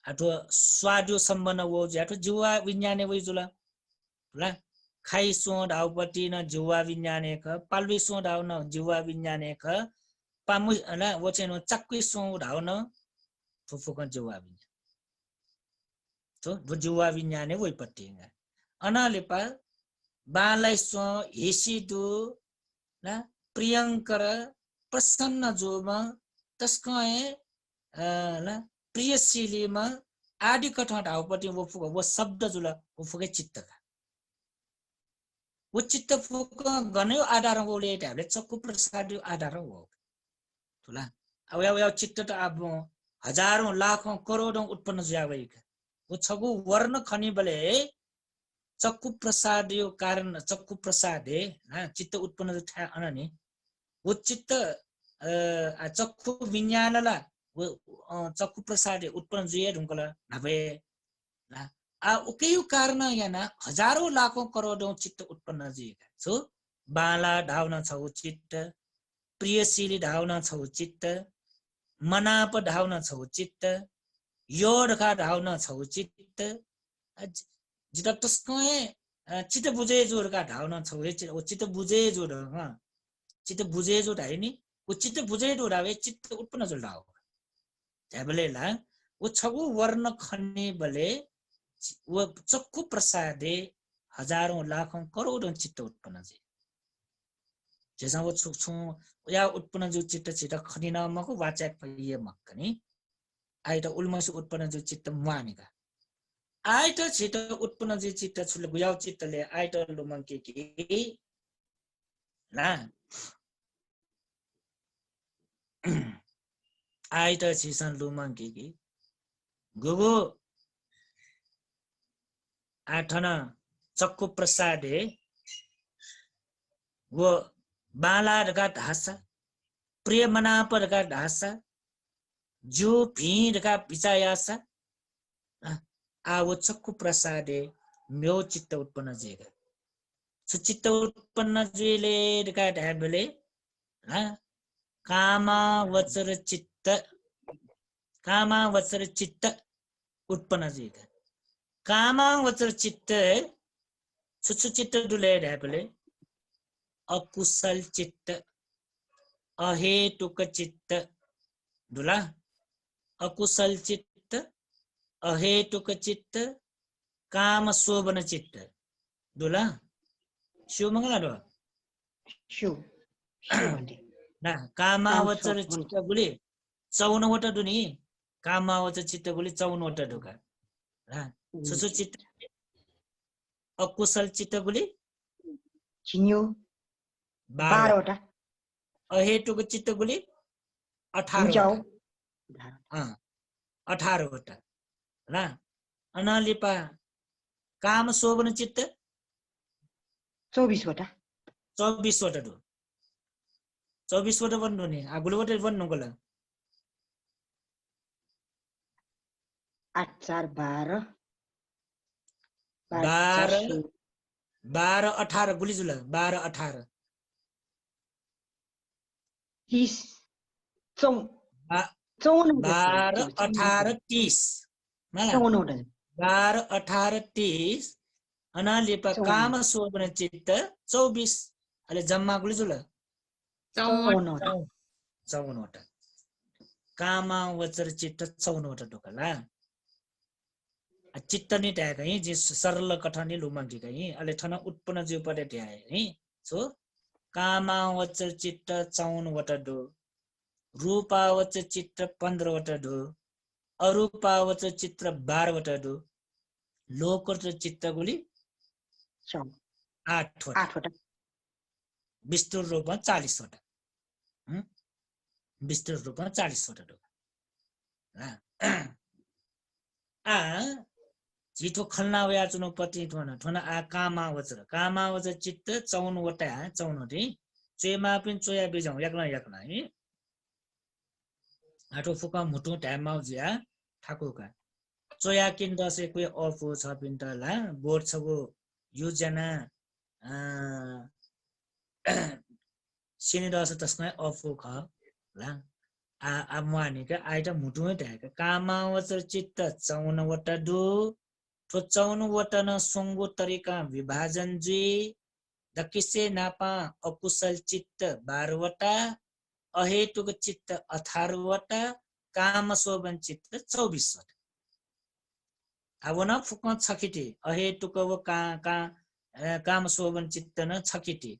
आठो स्वादो सम्बन्ध वो ज्याठो जीवा विज्ञान वइ जुला ला खाइसो डाउपट्टि न जीवा विज्ञान एक पाल्विसो डाउ न जीवा विज्ञान एक पामु ना वो चाहिँ चाक्कुसो डाउ न फुफुक जीवा विज्ञान तो जीवा विज्ञान वइ पट्टि अनालेपा बालाइसो हेसिदु ना प्रियंकर प्रसन्न जोमा तस्कए ना प्रियशीलीमा आदि कठा ढाउपट्टि वो फुक वो शब्द जुल वो फुके चित्त का वो चित्त फुक गन्यो आधार होले ढाले चक्कु प्रसाद आधार हो तुला अब या चित्त त अब हजारौं लाखौं करोडौं उत्पन्न जावेका वो छगु वर्ण खनि बले चक्कु प्रसाद यो कारण चक्कु प्रसाद है चित्त उत्पन्न था अननि वो चित्त चक्कु विज्ञानला वो चक्कु प्रसाद उत्पन्न जुए ढुंकला नभे आ उकै कारण याना हजारौं लाखौं करोडौं चित्त उत्पन्न जुएका सो बाला ढाउन छौ चित्त प्रियशीली ढाउन छौ चित्त मनाप ढाउन छौ चित्त योडका ढाउन छौ चित्त जिता तस्कए चित्त बुझे जोडका ढाउन छौ ओ चित्त बुझे जोड चित्त बुझे जोड है नि ओ चित्त बुझे जोड आवे चित्त उत्पन्न जोड ढाउ त्याबले ला ओ छगु वर्ण खन्ने बले वो चक्कु प्रसादे हजारौं लाखौं करोडौं चित्त उत्पन्न जे जेसा वो छु या उत्पन्न जो चित्त चित्त खनिना मको वाचा पइए मक्कनी आइटा उल्मस उत्पन्न जो चित्त मानेका आइटा चित्त उत्पन्न जो चित्त छुल गुयाउ चित्तले आइटा लुमंके कि ना आइटा छिसन लुमंके कि गुगु आठना चक्कु प्रसादे वो बालाडका ढासा प्रिय मनापडका ढासा जो भीडका पिचायासा आ वो चक्कु प्रसादे म्यो चित्त उत्पन्न जेगा सुचित्त उत्पन्न जुले डका ढाबले कामा वचर चित्त उत्पन्न जेगा कामा वचर चित्त सुचु चित्त दुले ढाबले अकुशल चित्त अहेतुक चित्त दुला अकुशल चित्त अहेतुक चित्त काम शोभन चित्त दुला शिव मंगला दो शिव ना कामावचर चित्त गुली 54 वटा दुनी कामावचर चित्त गुली 54 वटा ढोका ना सुसु चित्त अकुशल चित्त गुली चिन्यो 12 वटा अहेतुक चित्त गुली 18 वटा 18 वटा ना अनालिपा काम शोभन चित्त 24 वटा 24 वटा दो 24 वटा बन्नु नि आगुलो वटा बन्नु गला 8 4 12 12 18 गुली जुला 12 18 30 12 18 30 12 18 30 अनालिपा काम शोभन चित्त 24 अले जम्मा गुली जुला 54 वटा कामा वचर चित्त 54 वटा ढोकला चित्त नि ट्याग है जे सरल कठनी लुमंगी कहीं अले ठना उत्पन्न जो पटे ट्याग है सो कामा वचर चित्त 54 वटा दो रूपावचर चित्त 15 वटा दो अरूपावचर चित्त 12 वटा दो लोकोत्तर चित्त गुली 8 वटा विस्तृत रूपमा 40 वटा विस्तृत रूपमा 40 वटा दो जिठो खलना वया चुनो पति ठोना आ कामावचर चित्त 54 वटा 54 रे चेमा पिन चोया बिजाउ yakna है आठो फुका मुटु टाइममा जिया ठाकुका चोया किन दसे कुय अफो छ पिन त ला बोर्ड छगो योजना सिनि दस तस्मै अफो ख ला आ मानेका आइटा मुटुमै ट्याका कामावचर चित्त 54 वटा दु ठो 54 वटा न सोंगो तरिका विभाजन जी दकिसे नापा अकुशल चित्त 12 वटा अहेतुक चित्त 18 वटा काम शोभन चित्त 24 वटा अब न फुक छकिटे अहेतुक व काम शोभन चित्त न छकिटे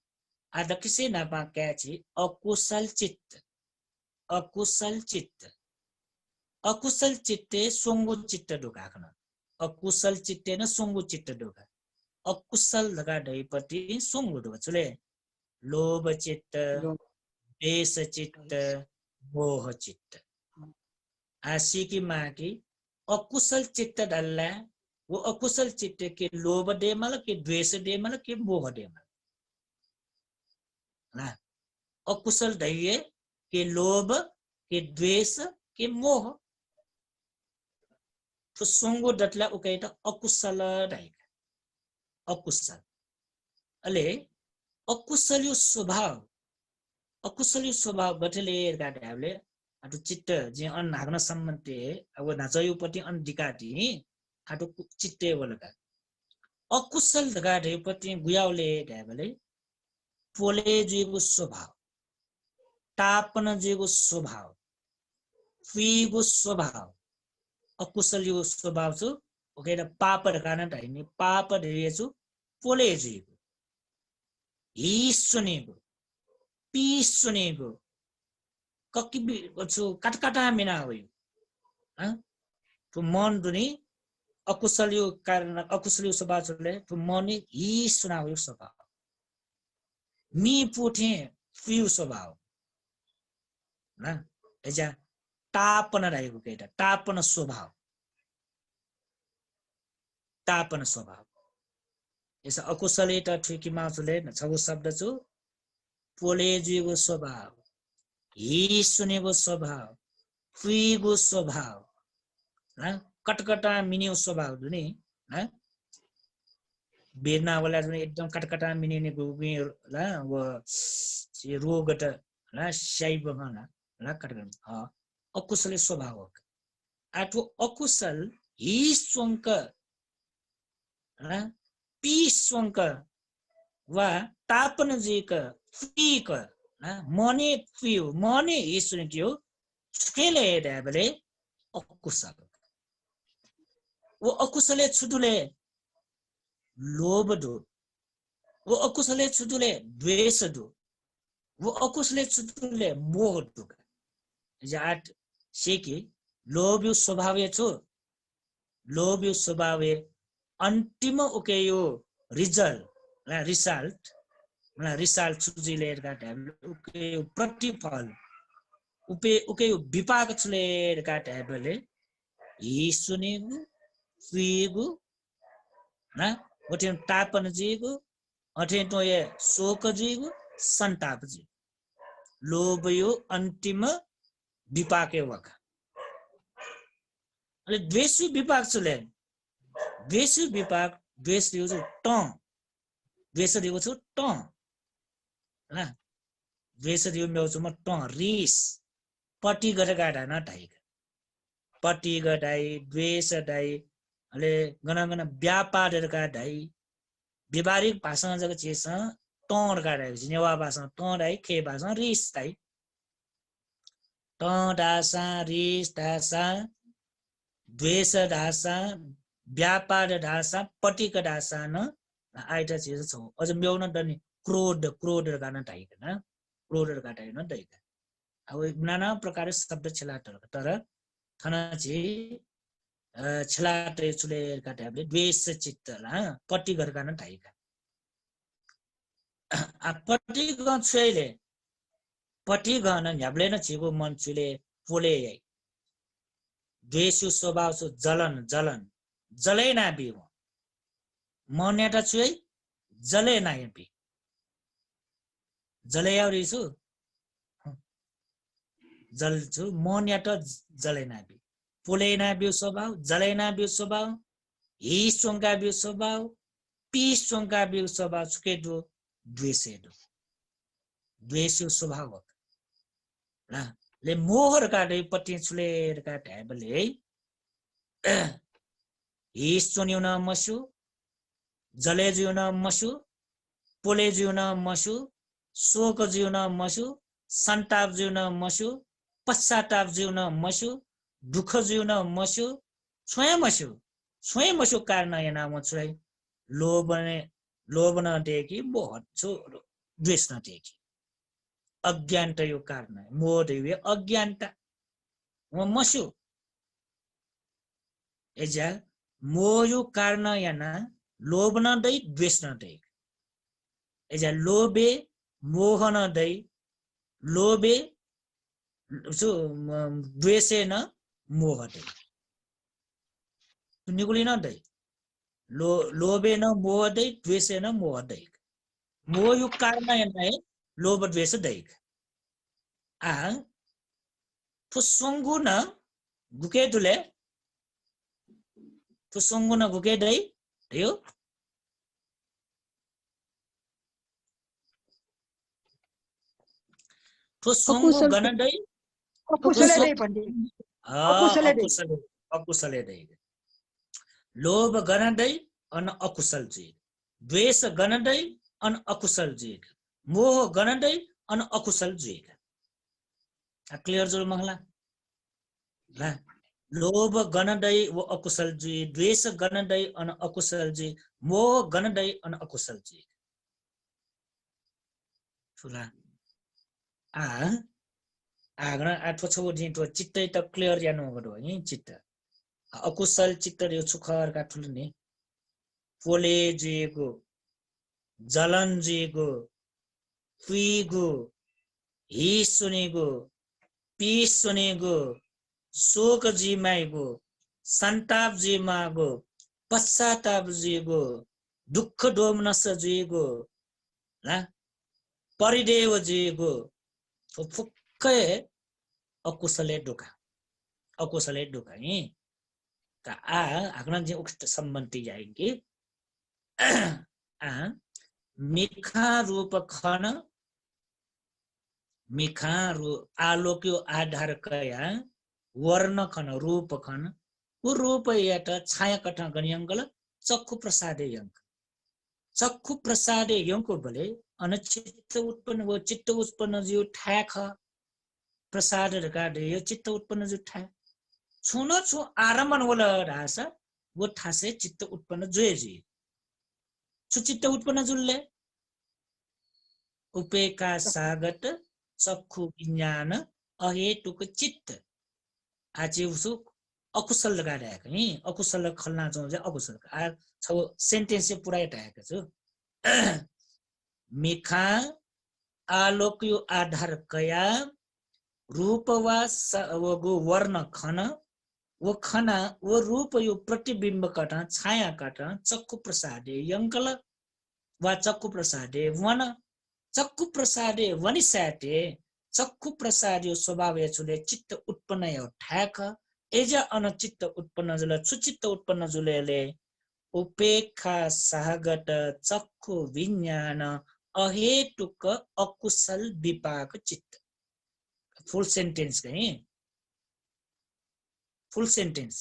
आ दकिसे नापा क्याची अकुशल चित्त अकुशल चित्ते सोंगु चित्त ढुकाखन अकुशल चित्ते न सोंगु चित्त ढुका अकुशल धका ढैपति सोंगु ढुका चुले लोभ चित्त लोभ द्वेष चित्त मोह चित्त आशी की माँ की अकुशल चित्त डल्ला वो अकुशल चित्त के लोभ डेमल के द्वेष डेमल के मोह डेमल ना अकुशल दैये के लोभ के द्वेष के मोह तो सोंगो डटला उकेटा अकुशल ढाइका अकुशल अले अकुशल स्वभाव गठले गाडले आटो चित्त जे अन नाग्न सम्बन्धे अब नाचयुपति अन दिकाटी आटो चित्ते बोलका अकुशल गाडेपति गुयाउले ढाबले पोले जेगो स्वभाव तापन जेगो स्वभाव फीगो स्वभाव अकुशल यो स्वभाव छु ओकेरा पाप ढकाना ढाइने पाप ढेछु पोले जेगो ही सुनेगो पी सुनेगो कक्की छु काटकाटा मिना होय तो मन दुनी अकुशल यो कारण अकुशल यो स्वभाव छले तो मन ही सुना होय स्वभाव मी पुठे फिउ स्वभाव ना एजा तापन रहेको केटा तापन स्वभाव यसो अकुशल एटा ठिकी माछुले छगु शब्द छु पोले जीगो स्वभाव ही सुनेगो स्वभाव फिगो स्वभाव ना कटकटा मिन्यो स्वभाव दुनी ना बेना वाला जुन एकदम कटकटा मिनिने गुगु ला व रोगट ला शैब गना ला कटकन अकुशल स्वभाव आठो अकुशल ही स्वंक ला पी स्वंक वा तापन जेक फीक ना मने फिउ मने ही सुन्क्यो छुकेले ढाबले अकुशल वो अकुशले छुटुले लोभ दो वो अकुशले छुटुले द्वेष दो वो अकुशले छुटुले मोह दो जाट सेकी लोभ यो स्वभाव छु लोभ यो स्वभाव अन्तिम ओके यो रिजल्ट छुजिले गाटा ओके प्रतिफल ओके यो विपाक छले गाटा बले ही सुनेगु फिगु ना ओठे तापन जीगु अठे तो ये शोक जीगु संताप जी लोभ यो अंतिम विपाके वका अले द्वेष विपाक छले द्वेष विपाक द्वेष दियो छु ट द्वेष दियो छु ट ना द्वेष दियो मेरो छु म ट रिस पटी गरे गाडा न ढाइक पटी गडाई द्वेष डाई अले गना व्यापारहरुका ढाइ व्यवहारिक भाषा जग चेस टोर गाडा नेवा भाषा टोर डाई खे भाषा रिस डाई ट दासा रिस दासा द्वेष दासा व्यापार दासा पटिक दासा न आइटा चेस छ अझ म्याउन दनि क्रोध गाना ढाइक न क्रोध गाडाई न ढाइक अब नाना प्रकार शब्द छलाटर तर थना छि छलाटे चुले काटे द्वेष चित्त ला पट्टी गरेका न ढाइका आ पट्टी गन छुइले पट्टी गन ह्याब्ले न छिगो मन चुले पोले याइ द्वेष स्वभाव सु जलन जलै ना बि मन एटा छुइ जलै ना बि जलै आउरी छु जल छु मन एटा जलै ना बि पोलेना बिउ स्वभाव जलेना बिउ स्वभाव ही सोंगा बिउ स्वभाव पी सोंगा बिउ स्वभाव छुकेदो द्वेषेदो द्वेष स्वभाव ना ले मोहर काडे पट्टी छुले का ढाबले ही सोन्यु न मसु जले जिउ न मसु पोले जिउ न मसु शोक जिउ न मसु संताप जिउ न मसु पश्चाताप जिउ न मसु दुख जिउन मस्यो छोय मस्यो कारण yana म छुइ लोभ न टेकी मोह छु द्वेष न टेकी अज्ञानता यो कारण मोह देवे अज्ञानता म मस्यो एजा मोहयु कारण याना लोभ न दै द्वेष न दै एजा लोभे मोह न दै लोभे द्वेषे न मोह दै निगुली न दै लोभे न मोह दै द्वेषे न मोह दै मोहयु कारण याना लोभ द्वेष दै आ फुसंगु न गुके दुले फुसंगु न गुके दै यो फुसंगु गन दै अकुशले दै भन्थे अकुशले दै लोभ गन दै अन अकुशल जी द्वेष गन दै अन अकुशल जी मोह गन दै अन अकुशल जी क्लियर जो मंगला ला लोभ गन दै वो अकुशल जी द्वेष गन दै अन अकुशल जी मोह गन दै अन अकुशल जी सुला आग्न आठो छो दिन तो चित्त त क्लियर यानो गडो नि चित्त अकुशल चित्त यो सुखर का ठुल्ने पोले जेगो जलन जेगो पिगो हि सुनेगो पी सुनेगो शोक जिमाइगो संताप जिमागो पश्चाताप जिगो दुःख डोमनस जिगो ला परिदेव जिगो फुक्कै अकुशले डुका नि का आग्न जे उक्त सम्बन्धी जाएंगे मिखा रूप खन मिखा आलोक्यो आधार कया वर्ण खन रूप खन वो रूप यात छाया कठ गनियंगल चक्षु प्रसादे यंको भले अनचित्त उत्पन्न वो चित्त उत्पन्न जो ठाख प्रसाद रकाडे यो चित्त उत्पन्न जो ठा छुनो छु आरम्भन वला रासा वो ठासे चित्त उत्पन्न जोएजी छु चित्त उत्पन्न जुल्ले उपेका सागत चक्षु विज्ञान अहेतुक चित्त आचे उसु अकुशल लगाएको नि अकुशल खल्ना चाहिँ अकुशल आ छ सेन्टेन्स चाहिँ पुरै टाएको छु मिखा आलोक्यो आधार कया रूपवा वो वर्ण खन वो खना वो रूप यो प्रतिबिम्ब कट छाया कट चक्षु प्रसादे यंकल वा चक्षु प्रसादे वन चक्षु प्रसादे वनिसाटे चक्षु प्रसाद यो स्वभाव छुले चित्त उत्पन्न यो ठाक एजा अनचित्त उत्पन्न जुल सुचित्त उत्पन्न जुलेले उपेक्षा सहगत चक्षु विज्ञान अहेतुक अकुशल विपाक चित्त फुल सेन्टेन्स कहीं फुल सेन्टेन्स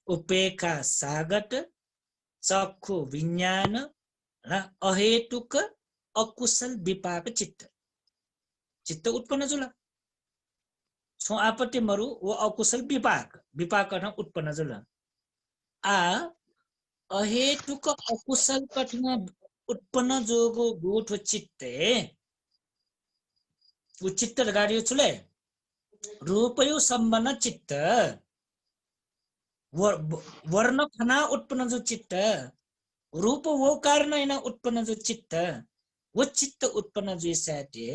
उपेक्षा सागत चक्षु विज्ञान र अहेतुक अकुशल विपाक चित्त उत्पन्न जुल छो आपत्ति मरु वो अकुशल विपाक उत्पन्न जुल आ अहेतुक अकुशल कठिन उत्पन्न जोगो गोठ चित्ते वो चित्त गाडी छुले रूपयो सम्बन्ध चित्त वर्ण खना उत्पन्न जो चित्त रूप वो कारण हैन उत्पन्न जो चित्त वो चित्त उत्पन्न जो साथे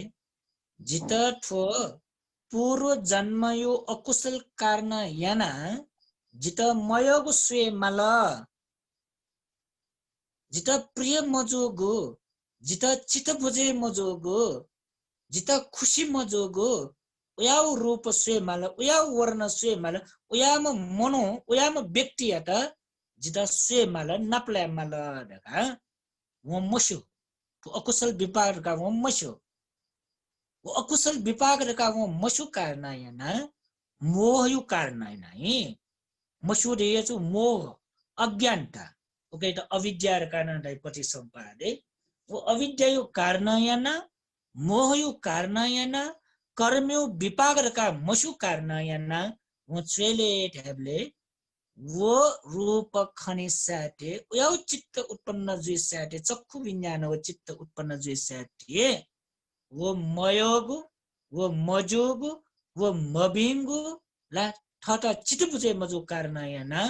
जित ठो पूर्व जन्म यो अकुशल कारण याना जित मयोगु स्वे मल जित प्रिय मजोगु जित चित भुजे मजोगु जित खुशी मजोगु उयाव रूप स्वे मल उयाव वर्ण स्वे मल उयाम मनो उयाम व्यक्ति यात जित स्वे मल नप्ले मल दका वो मसु अकुशल विपाक का वो मसु वो अकुशल विपाक का वो मसु कारण याना मोह यु कारण नाही मसु रे जो मोह अज्ञानता ओके त अविद्या र कारण दai पछि सम्पादे वो अविद्या यु कारण याना मोह यु कारण याना कर्मयो विपाक र का मसु कारण याना वो छेले ठेबले वो रूप खनि साथे उयाउ चित्त उत्पन्न जुइ साथे चक्षु विज्ञान वो चित्त उत्पन्न जुइ साथे वो मयोगु वो मजोगु वो मबिंगु ला ठटा चिटपुजे मजु कारण याना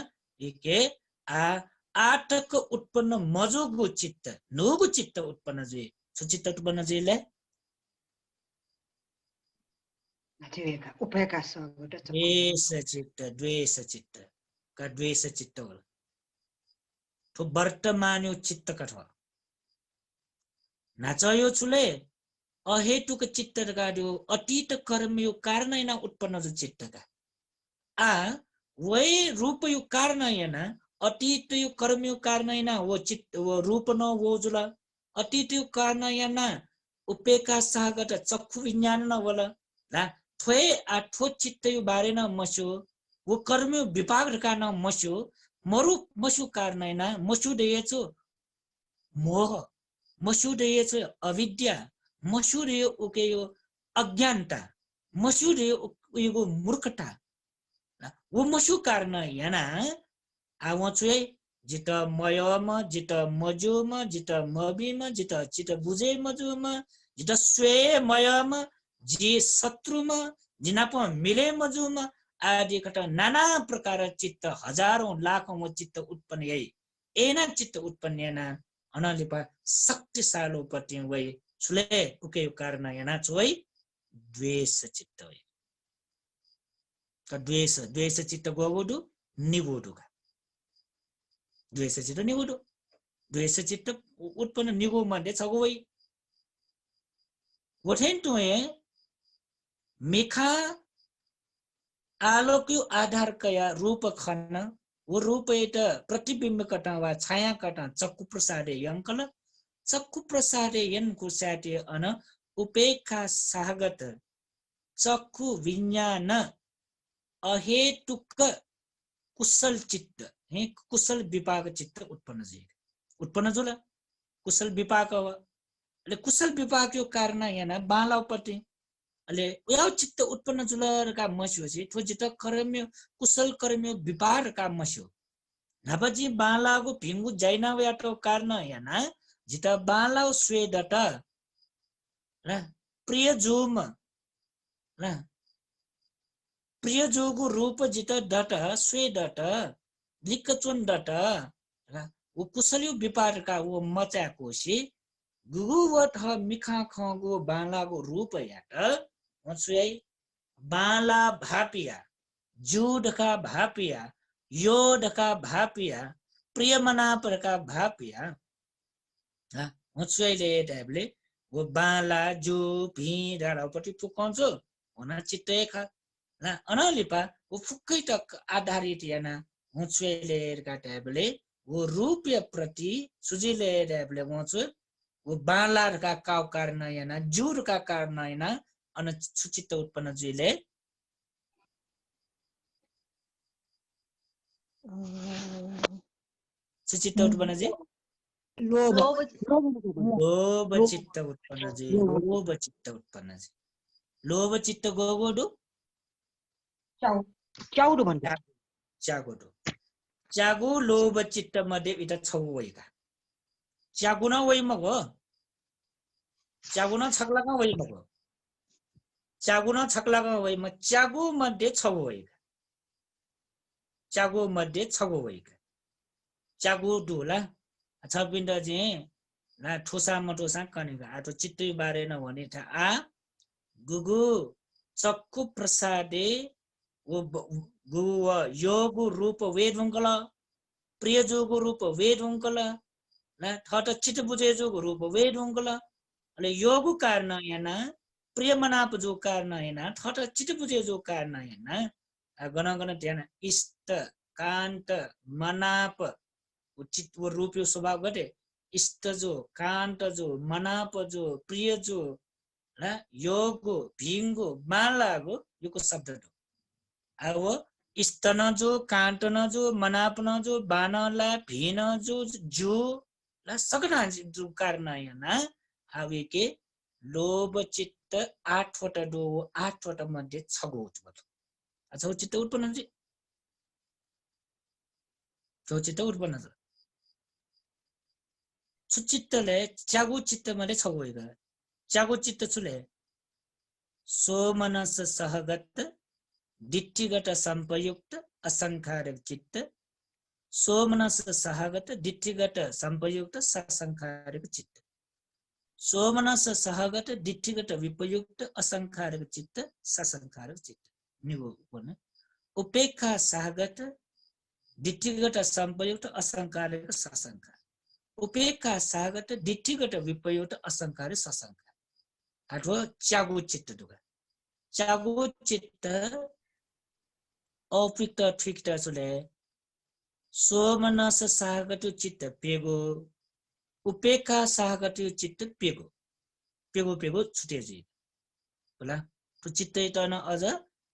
एके आ आटक उत्पन्न मजोगु चित्त नोगु चित्त उत्पन्न जे सुचित्त उत्पन्न जेले Nachiweka. Upeka sogo. That's a द्वेष चित्त का द्वेष चित्त होला तो वर्तमान यो चित्त कठवा नाचयो छुले अहेतुक चित्त गाड्यो अतीत कर्म यो कारण हैन उत्पन्न जो चित्त का आ वै रूप यो कारण हैन अतीत यो कर्म यो कारण हैन वो चित्त वो रूप न वो जुला अतीत यो कारण हैन उपेका सागत चक्षु विज्ञान न होला ला थ्वे आ थो चित्त यो बारे न मस्यो वो कर्म यो विपाक का न मस्यो मरु मसु कारण हैन मसु देयचो मोह मसु देयचो अविद्या मसु देय ओके यो अज्ञानता मसु देय यो मूर्खता वो मसु कारण याना आवचुए जित मयम जित मजुम जित मबिम जित चित बुझे मजुम जित स्वे मयम जी शत्रुम जिनाप मिले मजुम आदि कटा नाना प्रकार चित्त हजारौं लाखौं चित्त उत्पन्न यही एना चित्त उत्पन्न याना अनलिपा शक्तिशालो पति वै छुले उके कारण याना चोइ द्वेष चित्त वै द्वेष द्वेष चित्त गोगुडु निगुडु द्वेष चित्त निगुडु द्वेष चित्त उत्पन्न निगु मध्ये छगु वै वठेन तुए मेखा आलोक्यो आधार कया रूप खन्न वो रूप एटा प्रतिबिंब कटा वा छाया कटा चक्कु प्रसादे यंकल चक्कु प्रसादे यनको साटे अन उपेक्षा सागत चक्कु विज्ञान अहेतुक कुशल चित्त हे कुशल विपाक चित्त उत्पन्न जुल कुशल विपाक अले कुशल विपाक यो कारण याना बालाउपति अले यो चित्त उत्पन्न जुल का मस्यो छि थो जित कर्म्य कुशल कर्म्य विपार का मस्यो नबजी बालागो भिंगु जैना याटो कारण याना जित बालाउ स्वेदट र प्रिय जुम र प्रिय जोगु रूप जित डट स्वे डट लिक्कचुन डट वो कुशलियो विपार का वो मचा कोशी गुगुवट मिखा खगु बालागो रूप याट वसुय बाला भापिया जुड का भापिया योड का भापिया प्रिय मनापर का भापिया वसुय ले टाइपले वो बाला जु भी डाडापट्टि पुकाउँछु हुन चित्तै खा ना अनलिपा वो फुक्कै तक आधारित याना हुँचुले का टाइपले वो रूपय प्रति सुजिले टाइपले वछु वो बालार का काउ कारण याना जुर का कारण याना अन सुचित्त उत्पन्न जुले सुचित्त उत्पन्न जे लोभ चित्त उत्पन्न जे लोभ चित्त उत्पन्न जे लोभ चित्त गोगोडु चाउडु भन्छ चागोडु चागु लोभ चित्त मध्ये इता छौ वैका चागु न वै मगो चागु न छक्लाका वै मगो चागु न छक्लाका वै म चागु मध्ये छौ वैका चागु मध्ये छौ वैका चागु डुला छपिन्द जे ना ठोसा मटोसा कनेका आतो चित्तै बारे न भने था आ गुगु चक्कु प्रसादे वो गुव योगु रूप वेदुंकल प्रिय जोगु रूप वेदुंकल ना ठट चित बुझे जोगु रूप वेदुंकल अले योगु कारण याना प्रिय मनाप जो कारण याना ठट चित बुझे जो कारण याना गण गण ध्यान इष्ट कान्त मनाप उचित वो रूप यो स्वभाव गटे इष्ट जो कान्त जो मनाप जो प्रिय जो ना योगु भिंगु मालागु योको शब्द दो अब स्तन जो कांटन जो मनापन जो बानला भीन जो ला सकना जो कारण याना आवे के लोभ चित्त 8 वटा दो 8 वटा मध्ये छगो उत्पन्न अच्छा चित्त उत्पन्न जी जो चित्त उत्पन्न छ सुचित्तले चागु चित्त मध्ये छगो इगा चागु चित्त छुले सो मनस सहगत दिट्ठिगत संपयुक्त असंखारिक चित्त सोमनस सहगत दिट्ठिगत संपयुक्त ससंखारिक चित्त सोमनस सहगत दिट्ठिगत विपयुक्त असंखारिक चित्त ससंखारिक चित्त निगो पनि उपेक्षा सहगत दिट्ठिगत संपयुक्त असंखारिक ससंखार उपेक्षा सहगत दिट्ठिगत विपयुक्त असंखारिक ससंखार आठो च्यागो चित्त दुगा च्यागो चित्त अपिक्त ठिक्त सुले सोमनस सहगत चित्त पेगो उपेक्षा सहगत चित्त पेगो पेगो पेगो छुटेजी होला तो चित्त त न अझ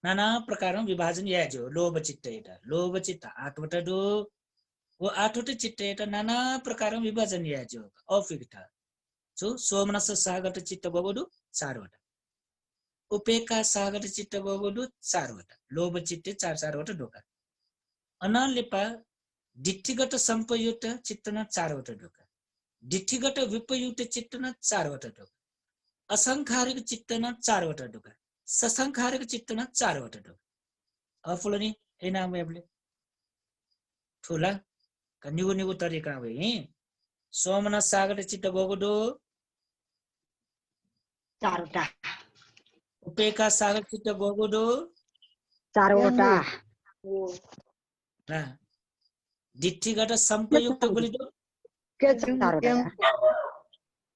नाना प्रकारमा विभाजन याज्यो लोभ चित्त एटा लोभ चित्त आठवटा दो वो आठवटा चित्त एटा नाना प्रकारमा विभाजन याज्यो अपिक्त सो सोमनस सहगत चित्त गगोदु चारवटा उपेक्षा सहगत चित्त गगोदु चारवटा लोभ चित्त चार चारवटा ढोका अनलिपा दिट्ठिगत संपयुक्त चित्तन चारवटा ढोका दिट्ठिगत विपयुक्त चित्तन चारवटा ढोका असंखारिक चित्तन चारवटा ढोका ससंखारिक चित्तन चारवटा ढोका अफुलनी हे नाम एबले ठुला निगु निगु तरिका भए सोमन सागर चित्त गगोदो चारवटा उपेक्षा सागर चित्त गगोदो चारवटा ना दिट्ठिगत संपयुक्त गुलिदो के चारवटा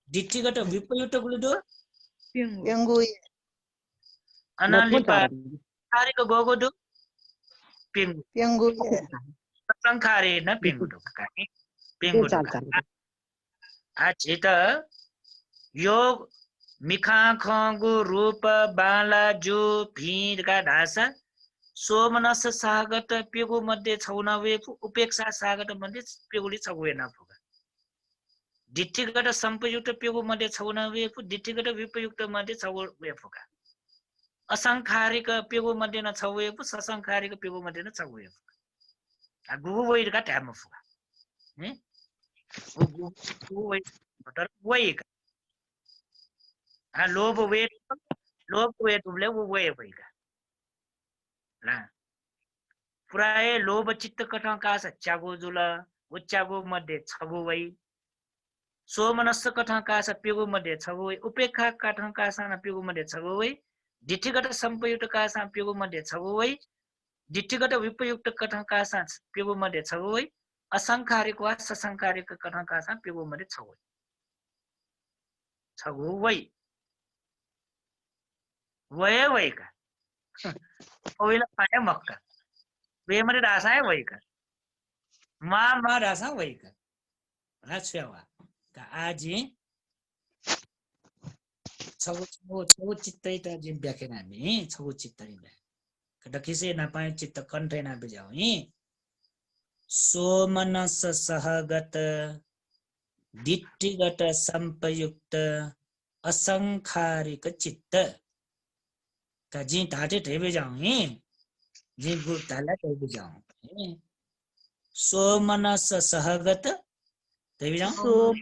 दिट्ठिगत विपयुक्त गुलिदो Yang अनालिपा संखारिक गगोदो पेंगु संखारे न पेंगु ढोका पेंगु ढोका आचित योग मिखा खगु रूप बाला जो भीरका ढासा सोमनस सागत पेगु मध्ये छौनवे उपेक्षा सागत मध्ये पेगुली छगुए नफुगा दिट्ठिगत संपयुक्त पेगु मध्ये छौनवे दिट्ठिगत विपयुक्त मध्ये छगुए फुगा असंखारिक पेगु मध्ये न छगुए ससंखारिक पेगु मध्ये न छगुए फुगा गुगु वैरका ट्याम फुगा हे गुगु वै तर वैका लोभ वेट उबले वो वे भइका ला प्राय लोभ चित्त कठा का सच्चागो जुला उच्चागो मध्ये छगो वै सोमनस्स कठा का पेगो मध्ये छगो वै उपेक्षा कठा का पेगो मध्ये छगो वै दिट्ठिगत संपयुक्त का पेगो मध्ये छगो वै दिट्ठिगत विपयुक्त कठा का पेगो मध्ये छगो वै असंखारिक वा ससंखारिक कठा का पेगो मध्ये छगो वै वय वय का ओइला पाया मक्का वे मध्ये डासा आहे वय का मा डासा वय का राछवा का आजी छगो चित्तै त जिन ब्याखेन हामी छगो चित्तै डकिसे नपाए चित्त कण्ठै न बिजाउ हि सोमनस सहगत दिट्ठिगत संपयुक्त असंखारिक चित्त का जी ढाटे ठेबे जाऊं जी गुड़ ताला ठेबे जाऊं सोमनस सहगत ठेबे जाऊं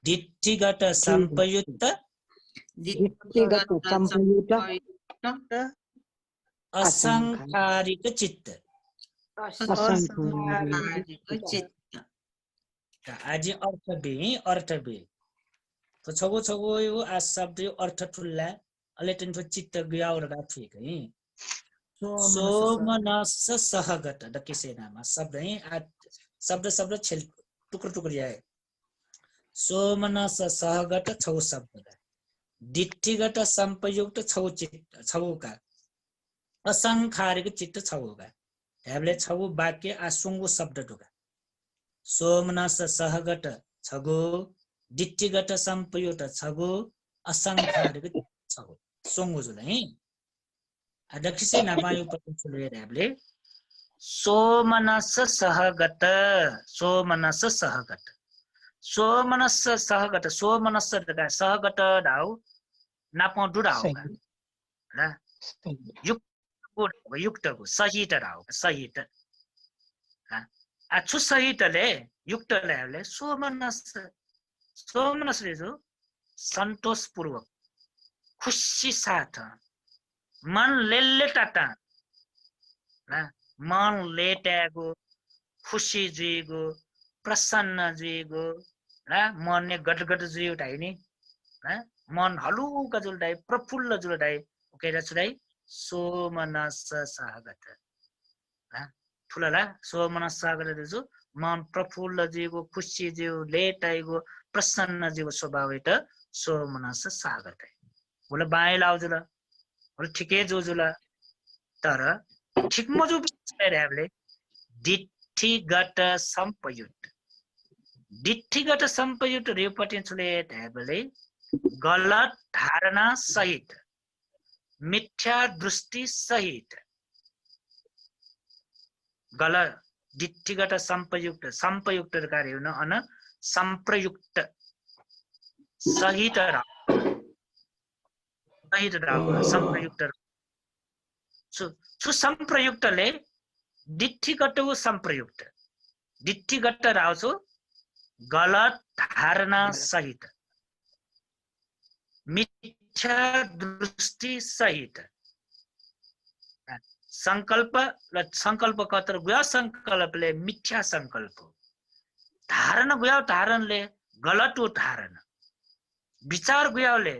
दिट्ठिगत संपयुक्त असंखारिक चित्त का आज अर्थ बे तो छगो यो आ शब्द यो अर्थ ठुल्ला अलेटन चित्त गयाउर राफिक है सोमनस सहगत दकिसे नाम शब्द है शब्द छेल टुक्रो जाए सोमनस सहगत छौ शब्द दिट्ठिगत संपयुक्त छौ चित्त छौ का असंखारिक चित्त छौ का हेबले छौ वाक्य आसुंगु शब्द टुका सोमनस सहगत छगो दिट्ठिगत संपयुक्त छगो असंखारिक छगो सोंगु जुलै अदक्षिसे नापायु पतुले हेबले सोमनस सहगत सहगत दाउ नापौ दुडाउ ल युक्तको सहित दाउ सहित अछु सहितले युक्तले हेबले सोमनसले जो सन्तोषपूर्वक खुशी साथ मन लेले टाटा ना मन लेटेगो खुशी जुइगो प्रसन्न जुइगो ना मन ने गटगट जुइयो टाइनी ना मन हलुका जुलडाई प्रफुल्ल जुलडाई ओके रचुडाई सोमनस सागत ना ठुलाला सोमनस सागत दिजु मन प्रफुल्ल जुइगो खुशी जुइगो लेटाइगो प्रसन्न जुइगो स्वभाव एटा सोमनस सागत बोले बाएं लाउ जुला बोले ठिकै जो जुला तर ठिक मजु बिचारले डिठ्ठीगत सम्पयुक्त डिठ्ठीगत सम्पयुक्त रेपटी छुले ढ्याबले गलत धारणा सहित मिथ्या दृष्टि सहित गलत डिठ्ठीगत सम्पयुक्त कार्य हुन अन सम्प्रयुक्त सहित सम्प्रयुक्त सु सम्प्रयुक्तले डिठ्ठीगत सम्प्रयुक्त डिठ्ठीगत राउँछु गलत धारणा सहित मिथ्या दृष्टि सहित संकल्प र संकल्प कतर गयो संकल्पले मिथ्या संकल्प धारणा गयो धारणले गलत धारणा विचार गयोले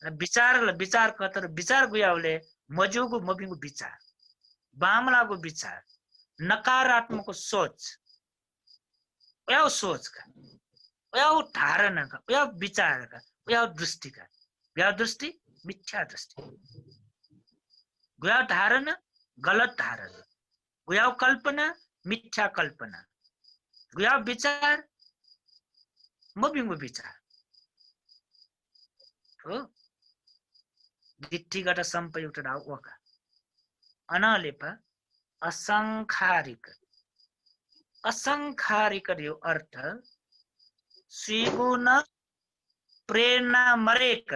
विचार कतर विचार गयोले मजुको मबिङको विचार बामलाको विचार नकारात्मक सोच यो सोचका यो धारणाका यो विचारका यो दृष्टिका यो दृष्टि मिथ्या दृष्टि गयो धारणा गलत धारणा गयो कल्पना मिथ्या कल्पना गयो विचार मबिङको विचार हो डिठ्ठीगत सम्पयुक्त वका अनलेप असंखारिक यो अर्थ स्वीगुण प्रेरणा मरेक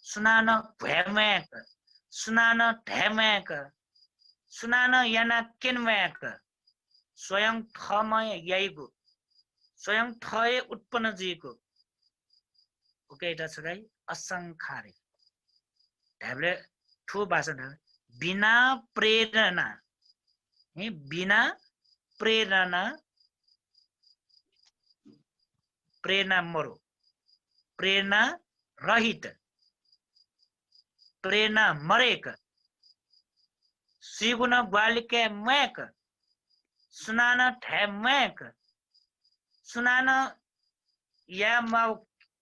सुनान भ्यामैक सुनान ढ्यामैक सुनान याना किन्मैक स्वयं थमय याइगो स्वयं थय उत्पन्न जीको ओके एटा छगाई असंखारिक ढ्याबले ठु भाषा बिना प्रेरणा बिना प्रेरणा प्रेरणा मरो प्रेरणा रहित प्रेरणा मरेक स्वीगुण ग्वालिके मैक सुनाना ठे मैक सुनाना या माउ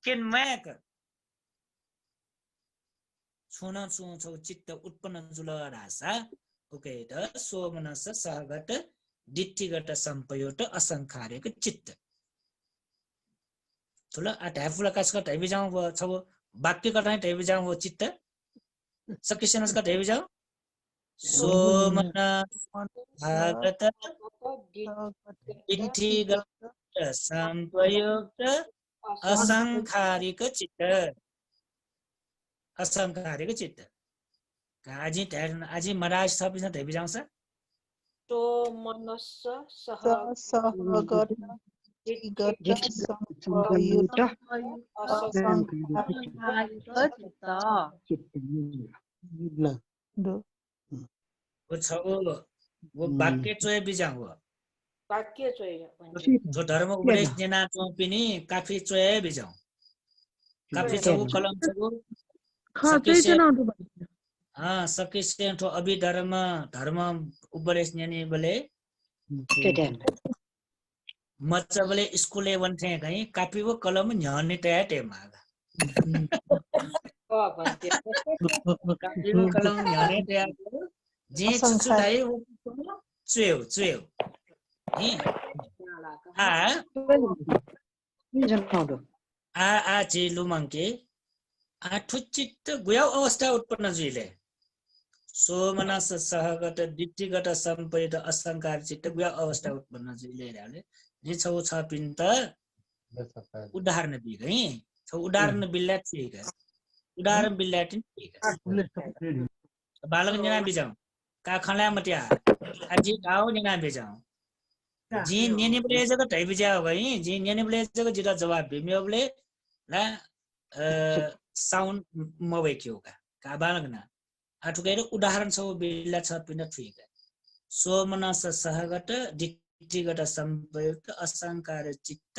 किन मैक सुना छौ चित्त उत्पन्न जुल रासा ओके त सोमनस सहगत डिठ्ठीगत सम्पयुक्त असंखारिक चित्त ठुलो आ ढ्याफुला कासका ढैबि जाउँ छ वाक्य कटाइ ढैबि जाउँ हो चित्त सकिसनसका ढैबि जाउँ सोमनस सहगत डिठ्ठीगत सम्पयुक्त असंखारिक चित्त असंखारिक चित्त आजी महाराज थपिन्छ ढैबि जाउँछ तो मनस सहगत सम्पयुक्त वो वाक्य चोय बिजाङ हो वाक्य चाहिए जो धर्म उपदेश जना चोपिनी काफी चोय बिजाङ काफी छगु कलम छगु सकिसे ठो अभिधर्म धर्म उपदेश न्यानी बले मचबले स्कुले वन्थे गई कापी वो कलम न्याने तया टेमागा कापी वो कलम न्याने तया जे चुचुडाई वो चुयो आ जे लुमंके आठुचित्त गुयाव अवस्था उत्पन्न जुइले सोमनस सहगत डिठ्ठीगत सम्पयुक्त असंकार चित्त गुयाव अवस्था उत्पन्न जुइले राले नि छौ छपिन त उदाहरण दिगै छौ उदाहरण बिल्ला ठीक उदाहरण बिल्ला ठीक बालक जना बिजाउ का खला मटिया अजी गाउ जना बिजाउ जी नेने बले जग तै बिजाउ गई जी नेने बले जग जिरा जवाब बिम्योबले ना साउन्ड मवे क्यों का बालक ना आठुकेर उदाहरण छ बिल्ला छ पिण्ड ठुइका सोमनस सहगत डिक्टिगत संयुक्त असंकार चित्त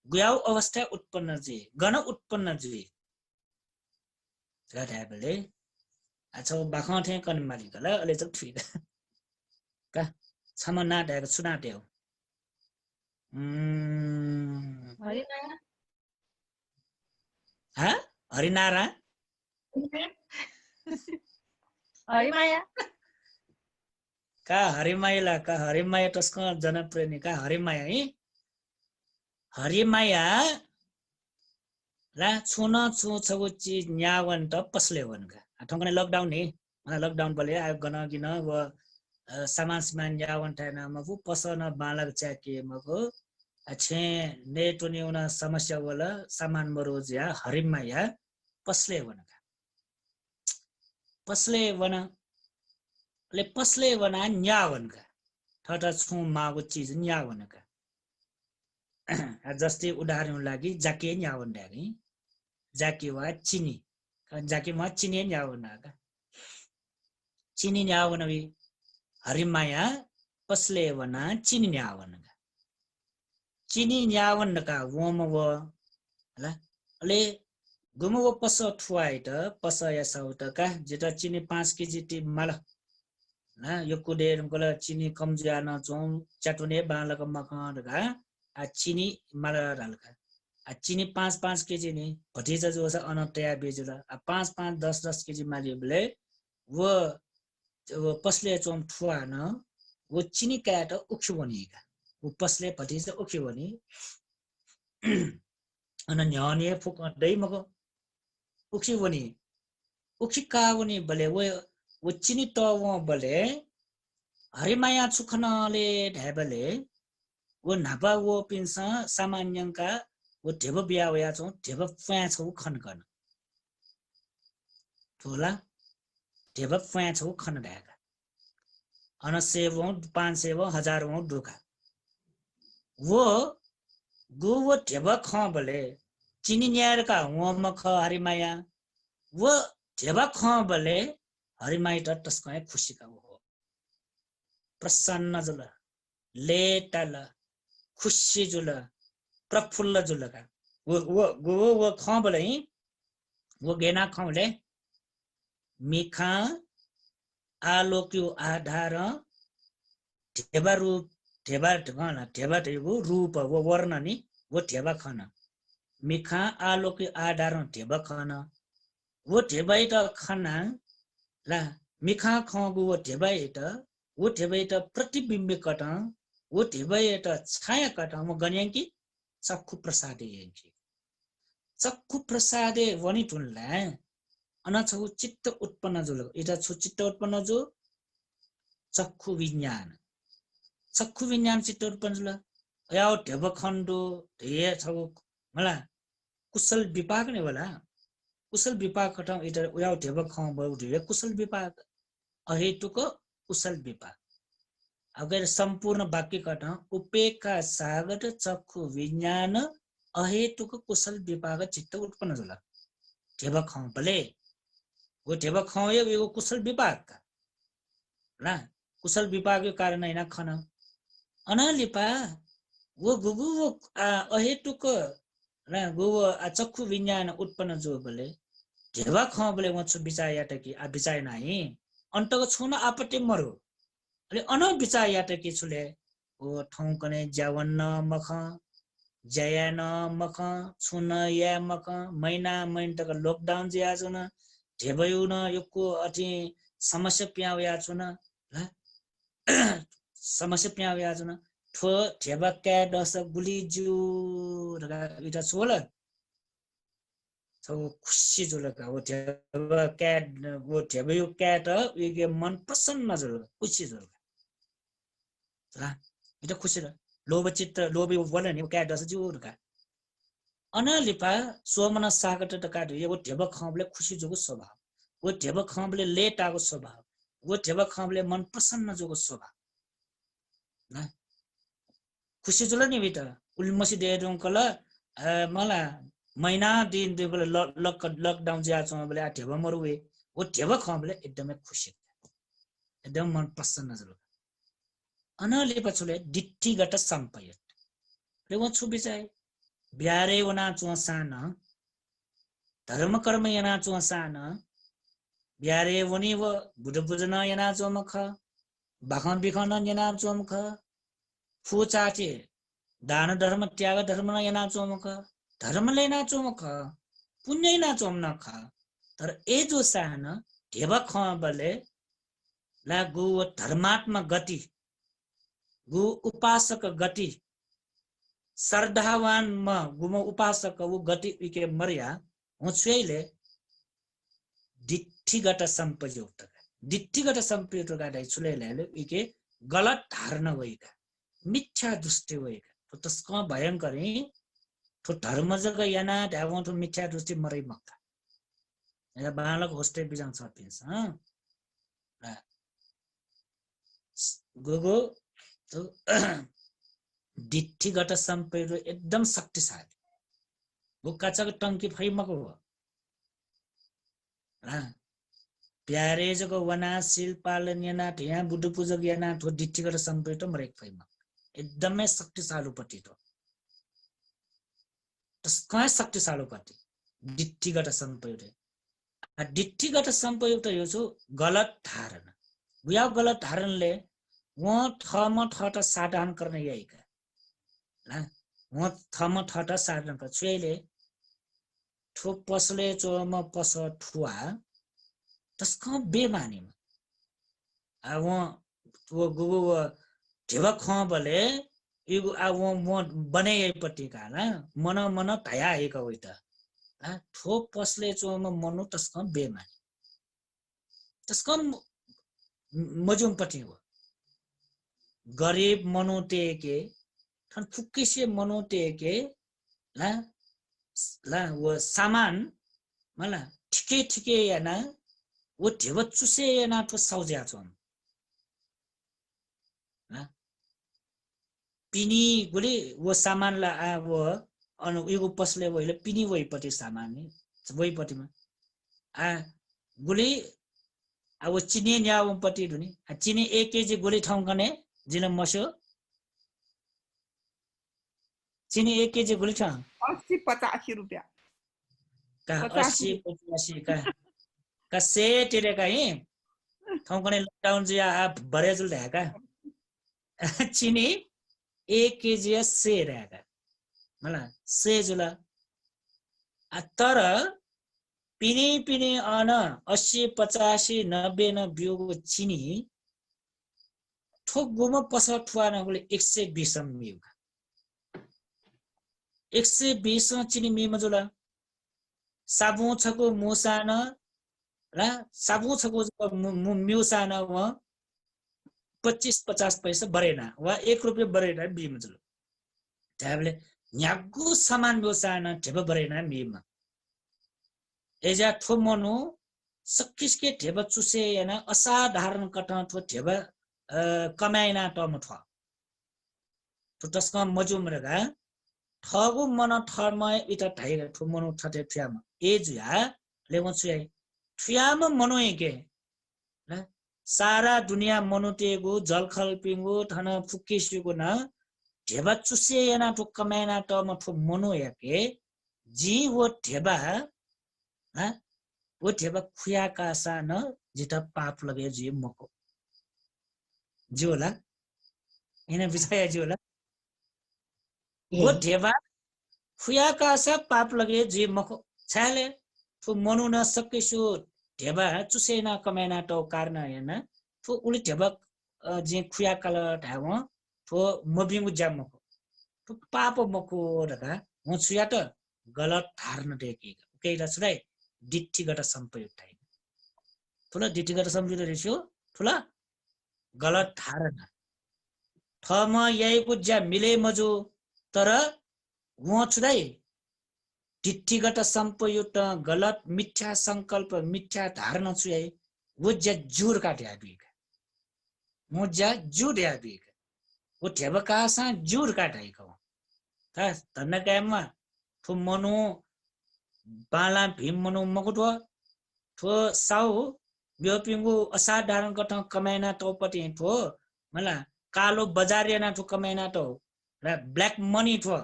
गुयाउ अवस्था उत्पन्न जे गण उत्पन्न जे गठाबले अच्छा बाखा थे कन माली गला अले चाहिँ ठुइका का छम ना ढाक सुना ट्याउ हा हरिनारा हरिमाया का हरिमाया टस्क जनप्रेमी का हरिमाया है हरिमाया ला छुन छु छगु चीज न्यावन त पसले वनका ठंगने लॉकडाउन नि लॉकडाउन बले आ गन गिन व सामान सामान न्यावन टाइम मगु पसन बालक चाके मगु अच्छे ने टुनी उना समस्या वाला सामान मरोजिया हरिमाया पसले वनका पसले वन ले पसले वना न्यावनका ठटा छु मागु चीज न्यावनका जस्तै उदाहरण लागि जाके न्यावन ड्यागी जाके वा चिनी जाके मा चिनी न्यावन का चिनी न्यावन वी हरिमाया पसले वना चिनी न्यावन का चिनी न्यावन का वम व ल ले गुम व पस ठुवाइ त पस यासाउट का जेटा चिनी 5 केजी टी माल ना यो कुडे गला चिनी कम ज्यान चौ चटुने बालक मखन का आ चिनी माल डालका आ चिनी 5 केजी नि भटिजा जो छ अनटया बेजुला आ 5 10 केजी माली बले वो पसले चोम ठुवा न वो चिनी काट उख्यो बनिका वो पसले भटिजा उख्यो बनि अन न्याने फुक दै मको उख्यो बनि उखि का बनि बले वो चिनी त वो बले हरिमाया चुखनले ढाबले वो नापा वो पिन्सा सामान्यंका वो ढेब बिया वया छौ ढेब फ्या छौ खन गर्न ठोला ढेब फ्या छौ खन ढाका अन सेवौ 500 1000 ढोका वो ढेब ख बले चिनी न्यार का वो मख हरिमाया वो ढेब ख बले हरिमाया त तस्कै खुशी का हो प्रसन्न जुल लेटल खुशी जुल प्रफुल्ल जुल का वो खां बले वो गेना खाउले मिखा आलोक्यो आधार ढेबा रूप ढेबा ढगना ढेबा ढेबु रूप वो वर्ण नि वो ढेबा खान मिखा आलोक्यो आधार ढेबा खान वो ढेबा त खाना ला मिखा खागु वो ढेबा त प्रतिबिम्ब कट वो ढेबा त छाया कट म गन्यांकी चक्षु प्रसादे यांकी चक्षु प्रसादे वनि टुनला अनछु चित्त उत्पन्न जुल इटा छु चित्त उत्पन्न जो चक्षु विज्ञान चित्त उत्पन्न जुल या ढेब खण्डो ढे छ मला कुशल विपाक ने वाला कुशल विपाक कट इटा या ढेब ख ढे कुशल विपाक अहेतुक कुशल विपाक अगर संपूर्ण वाक्य कट उपेक्षा सागत चक्षु विज्ञान अहेतुक कुशल विपाक चित्त उत्पन्न जुल ढेब ख बले वो ढेब ख यो कुशल विपाक का ना कुशल विपाक के कारण हैन खन अनालिपा वो गुगु वो अहेतुक ना गु चक्षु विज्ञान उत्पन्न जो बले ढेब ख बले म छु विचार याटकी आ विचार नाही अन्तक छुन आपटे मरो अले अन विचार याटकी छुले ओ ठौ कने ज्यावन्न मख जयान मख छुन या मख महिना तक लॉकडाउन जे आज न ढेबयु न योको अति समस्या प्याउ या छुन समस्या प्याउ या छुन ठो ढेबा क्या दस गुली जु रगा इटा छोला तो खुशी जुलका वो ढेबा क्या वो ढेबयु क्या त यो मन प्रसन्न जुल खुशी जुल इटा खुशी र लोभ चित्त लोभी बोले नि क्या दस जुर का अनलिपा सोमन सागत त काट यो ढेब खबले खुशी जुगु स्वभाव वो ढेब खबले लेटाको स्वभाव वो ढेब खबले मन प्रसन्न जुगु स्वभाव न खुशी जुल नि बित उल्मसी दे रुंकल मला महिना दिन दुबले लकडाउन ज्या छ बले ढेब मरुवे वो ढेब खबले एकदमै खुसी एकदम मन प्रसन्न जलो अनले पछुले डिट्ठीगत सम्पयत रे वो छु बिचाय ब्यारे वना चोसान धर्म कर्म यना चोसान ब्यारे वनी व बुध बुजना यना चोमख बाखन बिखन यना चोमख फुचाचे दान धर्म त्याग धर्म यना चोमख धर्म लेना चोमख पुण्य ना चोमना खा तर ए जो सान ढेब खबले ला गु धर्मात्मक गति गु उपासक गति श्रद्धावान म गुम उपासक वो गति इके मर्या हुछेले दिठ्ठीगत संपयुक्त गाडै छुलेले इके गलत धारणा वइका मिथ्या दृष्टि वइका तो तस्का भयंकर तो धर्म जग याना ढावो तो मिथ्या दृष्टि मरै मक्का या बालक होस्टे बिजाङ सपिन्छ गोगो तो दिठ्ठीगत संपयुक्त एकदम शक्तिशाली वो काचक टंकी फैमको हो प्यारे जको वना शिल पालन याना यहाँ बुद्धु पूजक याना तो दिठ्ठीगत संपयुक्त मरेक फैम एकदमै शक्तिशाली पति तो तस्कै शक्तिशाली पति दिठ्ठीगत संपयुक्त यो छु गलत धारणा बुया गलत धारणले वो थम थट साधन गर्न यहीका वो थम थट साधन कर छुले ठो पसले चोम पस ठुआ तस्का बेमानीमा अब वो गुगु ढेब खबले इगु अब म बने यहीपट्टि काला मन मन भया हेका होइ त ठो पसले चोम मनु तस्का बेमानी तस्का मजुमपट्टि हो गरीब मनुते के ठन फुक्किसे मनुते के ला वो सामान मला ठिके याना वो ढेब चुसे याना तो सौज्या छन् पिनी गुली वो सामान ला वो अनु इगु पसले वइले पिनी वइपट्टि सामान नि वइपट्टिमा गुली अब चिनी न्याउपट्टि दुनी चिनी 1 केजी गुली ठाउँकने जिन मस्यो चिनी 1 केजी गुली ठाउँ 80-85 रुपैयाँ का 80-85 का से तेरे का ही ठाउँकने लकडाउन जिया आप भरे जुल रहेका चिनी 1 केजी से रहेका मला से जुला तर पिनी अन 80-85-90 बिउको चिनी ठोक गुम पस ठुवानगुले 120 मिउका 120 चिनी मिमा जुला साबु छको मुसान र साबु छको म्युसान व 25-50 पैसा बरेना वा 1 रुपैयाँ बरेना बिमा जुला त्याबले न्यागु सामान म्युसान ठेब बरेना बिमा एजा ठो मनु सकिसके ठेब चुसे याना असाधारण कटन ठो ठेब कमाइना टम ठ तो तस्का मजुम रगा ठगु मन ठर्मय इत ठाइ ठो मनु ठटे ठ्याम एजुया लेव छुय ठ्याम मनु एके सारा दुनिया मनुतेगु जलखल पिंगु थन फुक्किसुगु न ठेब चुसे याना ठो कमाइना टम ठो मनु एके जी वो ठेबा वो ठेबा खुया का सान जिता पाप लगे जी मको जोला इने विषय जोला वो ठेबा खुया का सा पाप लगे जी मको छाले तो मनु न सकेसु ठेबा चुसेना कमेना तो कारण हैन तो उली ठेबा जे खुया काला ढाव तो मबिंगु जामको तो पाप मको रका हो छुया त गलत धारणा देके केइला छुलाई दिठ्ठीगत संपयुक्त है ठुला दिठ्ठीगत संपयुक्त रेसियो ठुला गलत धारणा थम यहीको ज्या मिले मजु तर वो छुलाई दिठ्ठीगत संपयुक्त गलत मिथ्या संकल्प मिथ्या धारणा छुए वो ज्या जुर काट्या बिक मु ज्या जुर या बिक वो ठेबका सा जुर काटाइको था तन्ना काममा थु मनु बाला भीम मनु मकुटो ठो साउ ब्योपिंगु असाधारण कठं कमाइना टोपटी ठो मला कालो बजारियाना ठो कमाइना टो र ब्ल्याक मनी ठो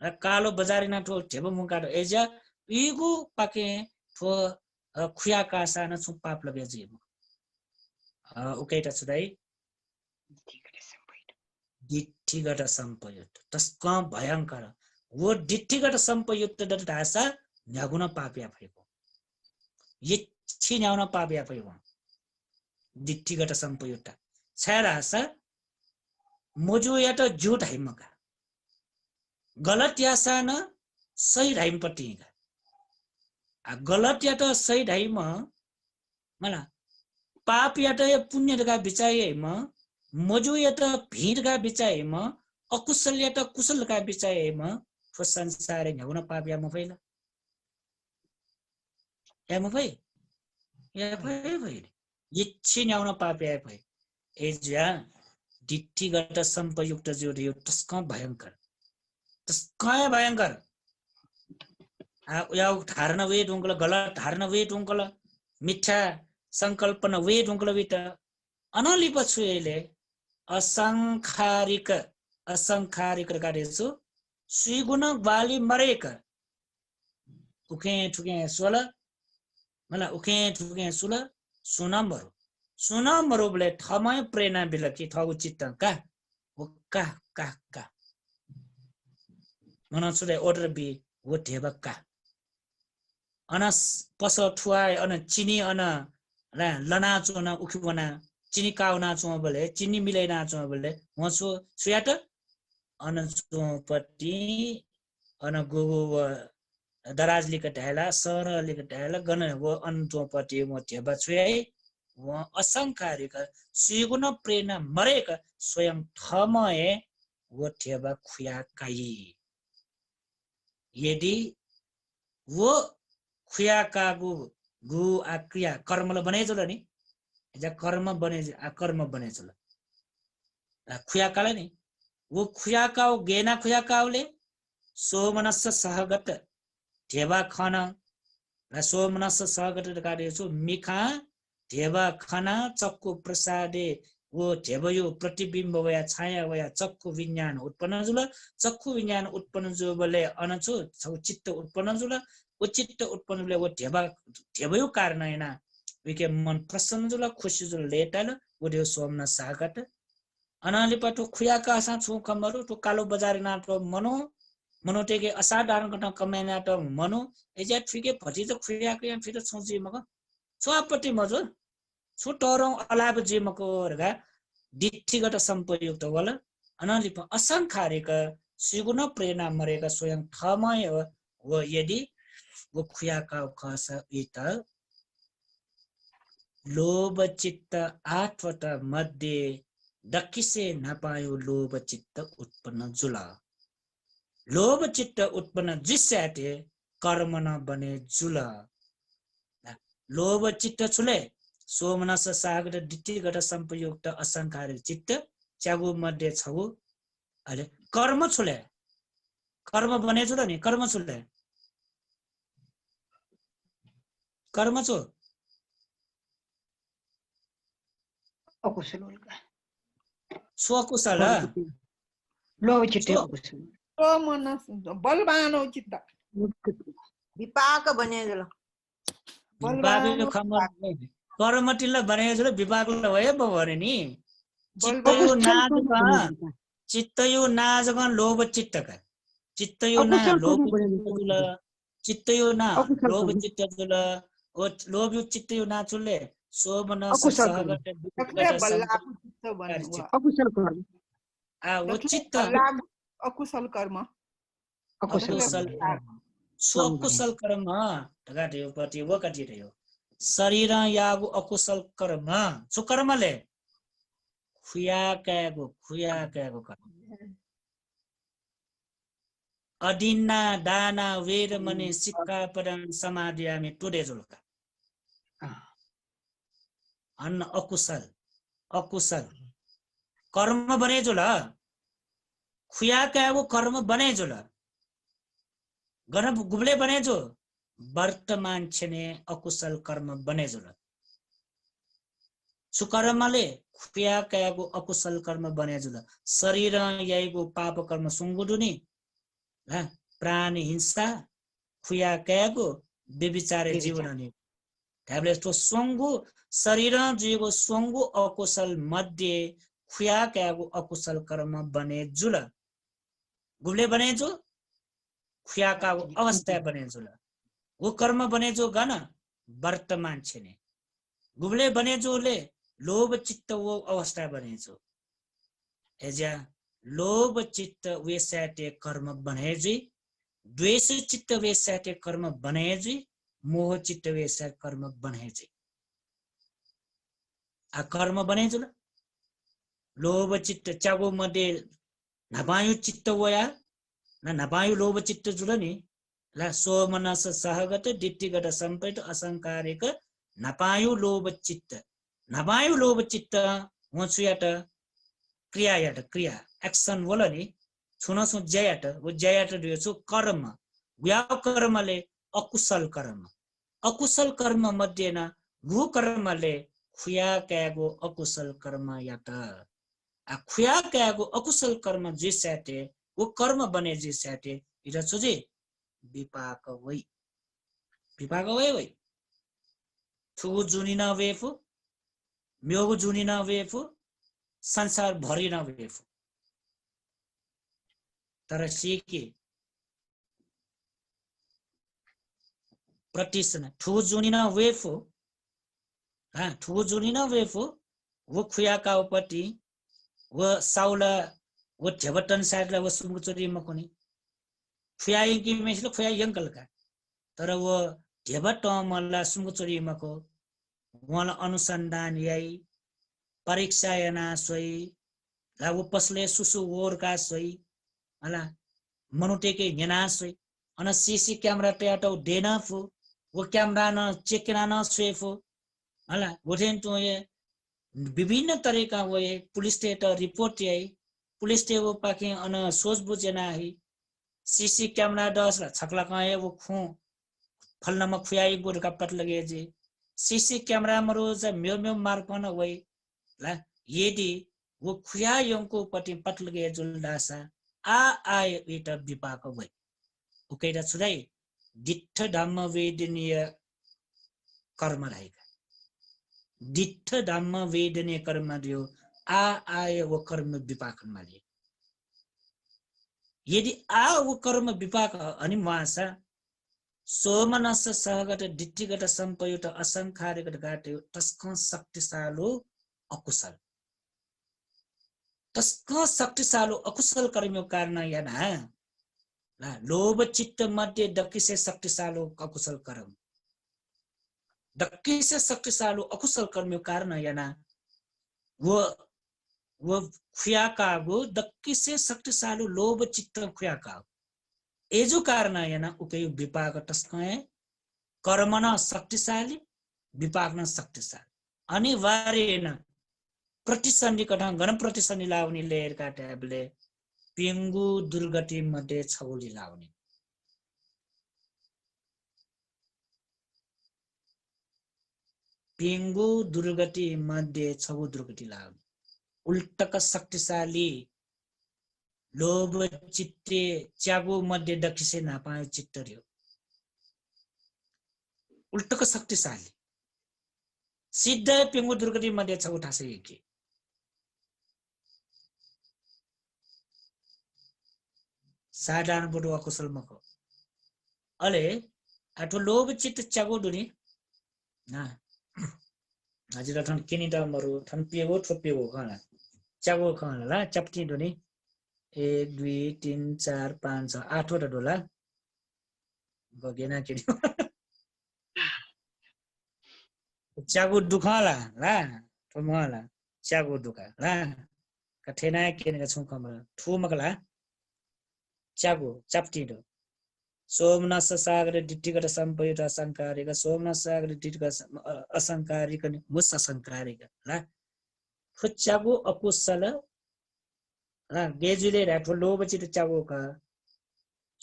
र कालो बजारिना ठो ठेबो मुका ठो एजा इगु पाके ठो खुया कासा न छु पाप लगे जेबो उकेटा छुदाई डिठ्ठीगत संपयुक्त तस्क भयंकर वो डिठ्ठीगत संपयुक्त दत ढासा न्यागुन पाप्या भएको यच्छी न्याउन पाप्या भएको डिठ्ठीगत संपयुक्त छारासा मोजु या त झूठ हाइमका गलत यासा न सही हाइम पटिगा गलत या त सही हाइम मला पाप या त पुण्य का बिचाइ हाइम मोजु या त भीड़ का बिचाइ हाइम अकुशल या त कुशल का बिचाइ हाइम ठो संसार न्याउन पाप्या म फैला या म फै या फै इच्छी न्याउन पाप्या फै एजा डिठ्ठीगत संपयुक्त जोडियो तस्क भयंकर या धारणा वे ढुंगल गलत धारणा वे ढुंगल मिथ्या संकल्पना वे ढुंगल वित अनलिप छुएले असंखारिक कार्य सुगुण वाली मरेक उखे ठुके सोल मला उखे ठुके सोल सुनम्बरु बोले थमय प्रेरणा बिलकी थगु चित्त का मन सुले order बी वो ढेबक्का अनस पस ठुआय अन चिनी अन लना चोना उखुना चिनी काउना चो बोले चिनी मिलाइना चो बोले म छु सुयाट अन चोपटी अन गोगो दराज लिक ढाला सर लिक ढाला गन वो अन चोपटी म ढेबा छुयाई व असंखारिक सुगुण प्रेरणा मरेक स्वयं थमय वो ढेबा खुया काई यदि वो खुया का गु आक्रिया कर्मले बने जुल नि एजा कर्म बने कर्म बने जुल खुया काले नि वो खुया का गेना खुया काउले सोमनस्स सहगत ढेबा खन र सोमनस्स सहगत कार्य छु मिखा ढेबा खना चक्कु प्रसादे वो ढेबयो प्रतिबिम्ब वया छाया वया चक्कु विज्ञान उत्पन्न जुल चक्कु विज्ञान उत्पन्न जो बोले अनछु चित्त उत्पन्न जुल वो चित्त उत्पन्न जुल वो ढेबयो कारण हैन विके मन प्रसन्न जुल खुशी जुल लेटल वो देव सोमना सागत अनाली पटो खुया का सा छु कमरु तो कालो बजार ना तो मनो टेके असाधारण कटा कमेना तो मनो एजा ठिके भति तो खुया के फिर सोची मग स्वापति मजो छु टरौ अलाब जे मको रगा डिठ्ठीगत संपयुक्त वल अनालिप असंखारिक सुगुण प्रेरणा मरेका स्वयं थमय व यदि वो खुया का खस इत लोभ चित्त आठवटा मध्ये दक्किसे नपायो लोभ चित्त उत्पन्न जुला लोभ चित्त उत्पन्न जिस्याते कर्म न बने जुला लोभ चित्त छुले सोमनस सागर डिठ्ठीगत संपयुक्त असंखारिक चित्त च्यागु मध्ये छगु अले कर्म छुले कर्म बने जुल नि कर्म छुले कर्म छु अकुशल उल्का स्वकुशल लोभ चित्ते अकुशल मनस बलवान हो चित्त विपाक बने जुल विभागले खमर कर्मटिला बने जुल विभागले भए भने नि चित्तयो नाजगन लोभ चित्तका चित्तयो ना लोभ जुल चित्तयो ना लोभ चित्त जुल ओ लोभ चित्तयो ना चुले सोमन सहगत अकुशल कर्म आ वो चित्त अकुशल कर्म स्वकुशल कर्म ढगाटे पति वो कटिरयो शरीर यागु अकुशल कर्म सुकर्मले खुया कयागु कर्म अदिना दाना वेद मने सिक्का पदन समाधि आमे टुडे जुलका अन्न अकुशल कर्म बने जुल खुया कयागु कर्म बने जुल गन गुबले बने जो वर्तमान छेने अकुशल कर्म बने जुल सुकर्मले खुया कयागो अकुशल कर्म बने जुल शरीर याइगो पाप कर्म सुंगुडुनी प्राण हिंसा खुया कयागो व्यभिचारे जीवन अनि त्याबले तो सोंगु शरीर जीवो सोंगु अकुशल मध्ये खुया कयागो अकुशल कर्म बने जुल गुले बने जो खुया का अवस्था बने जुल वो कर्म बने जो गाना वर्तमान छेने गुबले बने जो ले लोभ चित्त वो अवस्था बने जो एजा लोभ चित्त वेसाटे कर्म बने जी द्वेष चित्त वेसाटे कर्म बने जी मोह चित्त वेसा कर्म बने जी आ कर्म बने जो लोभ चित्त चागो मध्ये नपायु चित्त वया नपायु लोभ चित्त जुलनी ला सोमनस सहगत दिट्टिगत संपेत असंकारिक नपायु लोभ चित्त वचुयाट क्रियायाट क्रिया एक्शन वलनी छुनसु जयाट वो जयाट दियो कर्म व्याव कर्मले अकुशल कर्म मध्ये न भू कर्मले खुया क्यागो अकुशल कर्म याट आ खुया क्यागो अकुशल कर्म जिसाटे वो कर्म बने जिसाटे इरा छुजे विपाक वै थुगु जुनिना वेफु म्योगु जुनिना वेफु संसार भरिना वेफु तर सिके प्रतिसन थुगु जुनिना वेफु वो खुया का उपति वो साउला वो झबटन साइडला वो सुमुचरी मकोनी खुया कि मेसले खुया यंकल का तर वो झबट मल्ला सुमुचरी मको वला अनुसंधान यही परीक्षा याना सोई ला वो पसले सुसु वोर का सोई हला मनुटे के जना सोई अन सीसी कैमरा पे आटो देना फु वो कैमरा न चेक ना सोएफु हला वठेन तो ये विभिन्न तरीका वो ये पुलिस स्टेट रिपोर्ट यही पुलिस स्टे वो पाके अन सोच बुझेना ही सीसी कैमरा दस छकला का है वो खू फलना में खुयाई गुड़ का पट लगे जी सीसी कैमरा मरोज म्यो मार्क न वही ला यदि वो खुया योंको पटी पट लगे जुलदासा आए इटा विपाक वही उकेरा छुदाई दिट्ठ धम्म वेदनीय कर्म रहेगा दिट्ठ धम्म वेदनीय कर्म दियो आए वो कर्म विपाक माले यदि वो कर्म विपाक अनि मासा सोमनस सहगत दिट्टिगत संपयुत असंखारिगत गाट्यो तस्क शक्तिशालो अकुशल कर्मो कारण याना लोभ चित्त मध्ये दक्किसे शक्तिशालो अकुशल कर्म दक्किसे शक्तिशालो अकुशल कर्मो कारण याना वो खुया का वो दक्किसे शक्तिशालो लोभ चित्त खुया का एजो कारण याना उकेयो विपाक तस्कए कर्म न शक्तिशाली विपाक न शक्तिशाली अनिवार्य न प्रतिसन्धि कथा गण प्रतिसन्धि लाउने लेयर का ट्याबले पिंगु दुर्गति मध्ये छौली लाउने पिंगु दुर्गति मध्ये छौ दुर्गति लाउने उल्टक शक्तिशाली लोभ चित्ते च्यागो मध्ये दक्षिसे नापायो चित्त रह्यो उल्टक शक्तिशाली सिद्ध पिंगु दुर्गति मध्ये छ उठासे के साधारण बडो अकुशल मको अले आठो लोभ चित्त च्यागो दुनी ना हजुर ठन किनि डमरु ठन पिएको ठोपिएको खाना च्यागो खाना ला चप्टी दुनी 1 2 3 4 5 6 8 वटा डोला बगेना केडी च्यागो दुखाला ला ठोमला च्यागो दुखा ला कठेना केनेका छु कमरा ठुमकला च्यागो चप्टी दो सोमनस सागर दिट्टिगत संपयुत असंकारिक सोमनस सागर दिट्टिगत असंकारिक मुस असंकारिक ला खुच्चागो अकुशल गेजुले राठो लोभ चित च्यागो का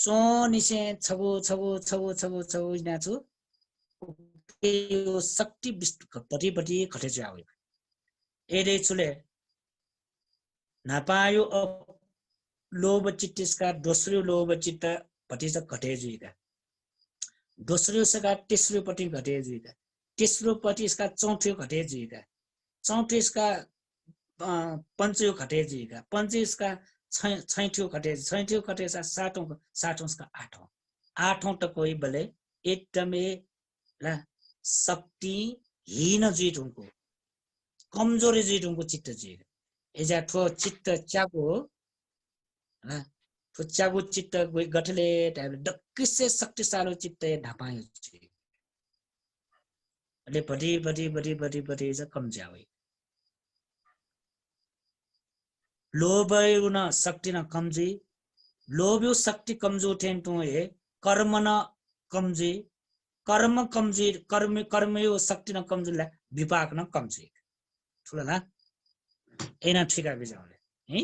चोनिसे छगु छगु छगु छगु छगु नाचु यो शक्ति पटी पटी खटे जाओ एरे चुले नापायो लोभ चित्तका दोस्रो लोभ चित्त पटी छ घटे जुइका दोस्रो सका तेस्रो पटी घटे जुइका तेस्रो पटी इसका चौथो घटे जुइका चौथो इसका पंचो घटे जुइका पंचो इसका छैठो घटे सा सातौं इसका आठौं त कोही बले एकदमै ला शक्ति हीन जुइट उनको कमजोरी जुइट उनको चित्त जुइका एजा ठो चित्त च्याको ला ठो च्याको चित्त गठले डक्किसे शक्तिशाली चित्त ढापायो जुइका ले बडी बडी बडी बडी बडी ज कम जावे लोभ न शक्ति न कमजी लोभ्यो शक्ति कमजोर थेन तो है कर्म न कमजी कर्म कमजी कर्मयो शक्ति न कमजोर ला विपाक न कमजी ठुला ना एना ठिका बिजाउले है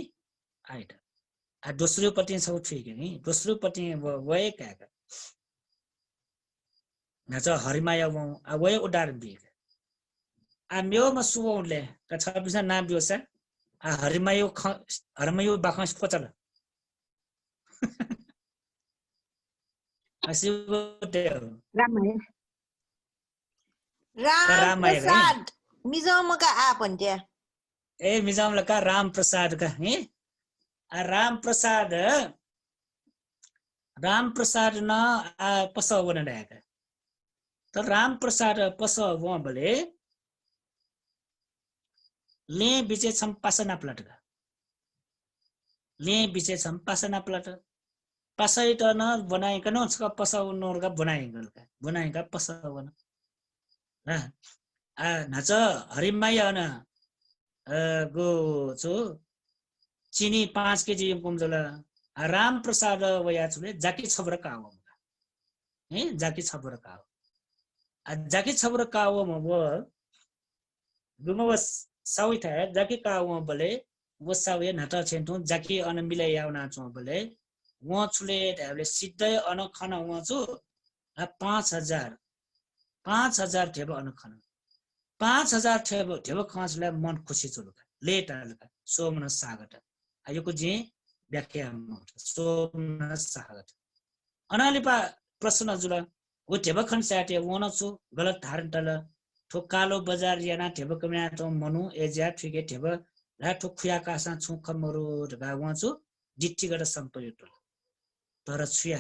आइट आ दोस्रो पति सब ठीक है नि दोस्रो पति वय का नच हरिमाया वो आ वय उदाहरण दिए आ म्यो म सुवले का छबिसा नाम बियोसा आ हरिमायो बाखस खोचल रामायण राम प्रसाद मिजोमका आ भन्थे ए मिजोमला का राम प्रसाद का है आ राम प्रसाद न आ पसवन डाका त राम प्रसाद पसव बले ले बिचे छम पासना प्लटका ले बिचे छम पासना प्लट पासै त न बनाइकन उसका पसवन नरका बनाइका पसवन न आ नच हरिमाया न गो छु चिनी 5 केजी कुमजला राम प्रसाद वया छुले जाकी छबर काव है जाकी छबर काव आ जाकी छबर काव म व गुमवस साउथ है जाकी काव बले वो सावे नाटा छेन्टु जाकी अन मिले यावना छु बले व छुले हामीले सिधै अन खन व छु 5000 थेब अन खन 5000 थेब खसले मन खुसी छु लेट आलका सोमन सागत आयोको जे व्याख्या सोमन सागत अनालिपा प्रश्न जुल वो थेब खन साटे वन छु गलत धारण तल ठो कालो बजार याना थेब कमिना त मनु एजा ठिके थेब ला ठो खुया कासा छु खमरो ढगा व छु जिट्ठी गड सम्पयुक्त तर छुया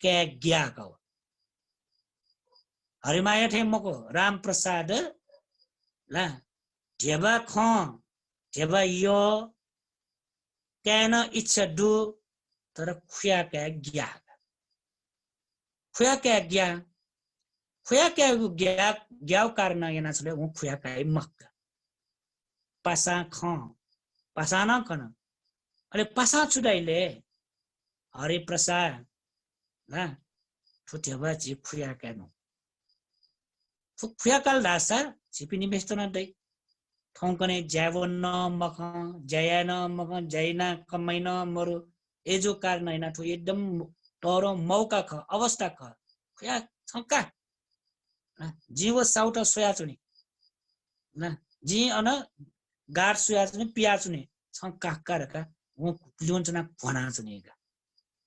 के ग्या का हरिमाया थे मको राम प्रसाद ला थेबा ख थेबा यो कैन इच्छा दु तर खुया के ग्या ग्याव कारण yana छले उ खुया काई मक पासा ख पासा न कन अले पासा छुडाइले हरि प्रसाद ना ठुथेबा जी खुया कानु खुया काल दासा छिपिनी बेस्तन दै ठौकने ज्यावन न मक जयन मक जैना कमैन मरु एजो कारण हैन ठु एकदम तरो मौका ख अवस्था ख खुया छका जीव साउटा सोया चुनी न जी अन गाड सोया चुनी पिया चुनी छका करका वो लियोन्चना भना चुनी का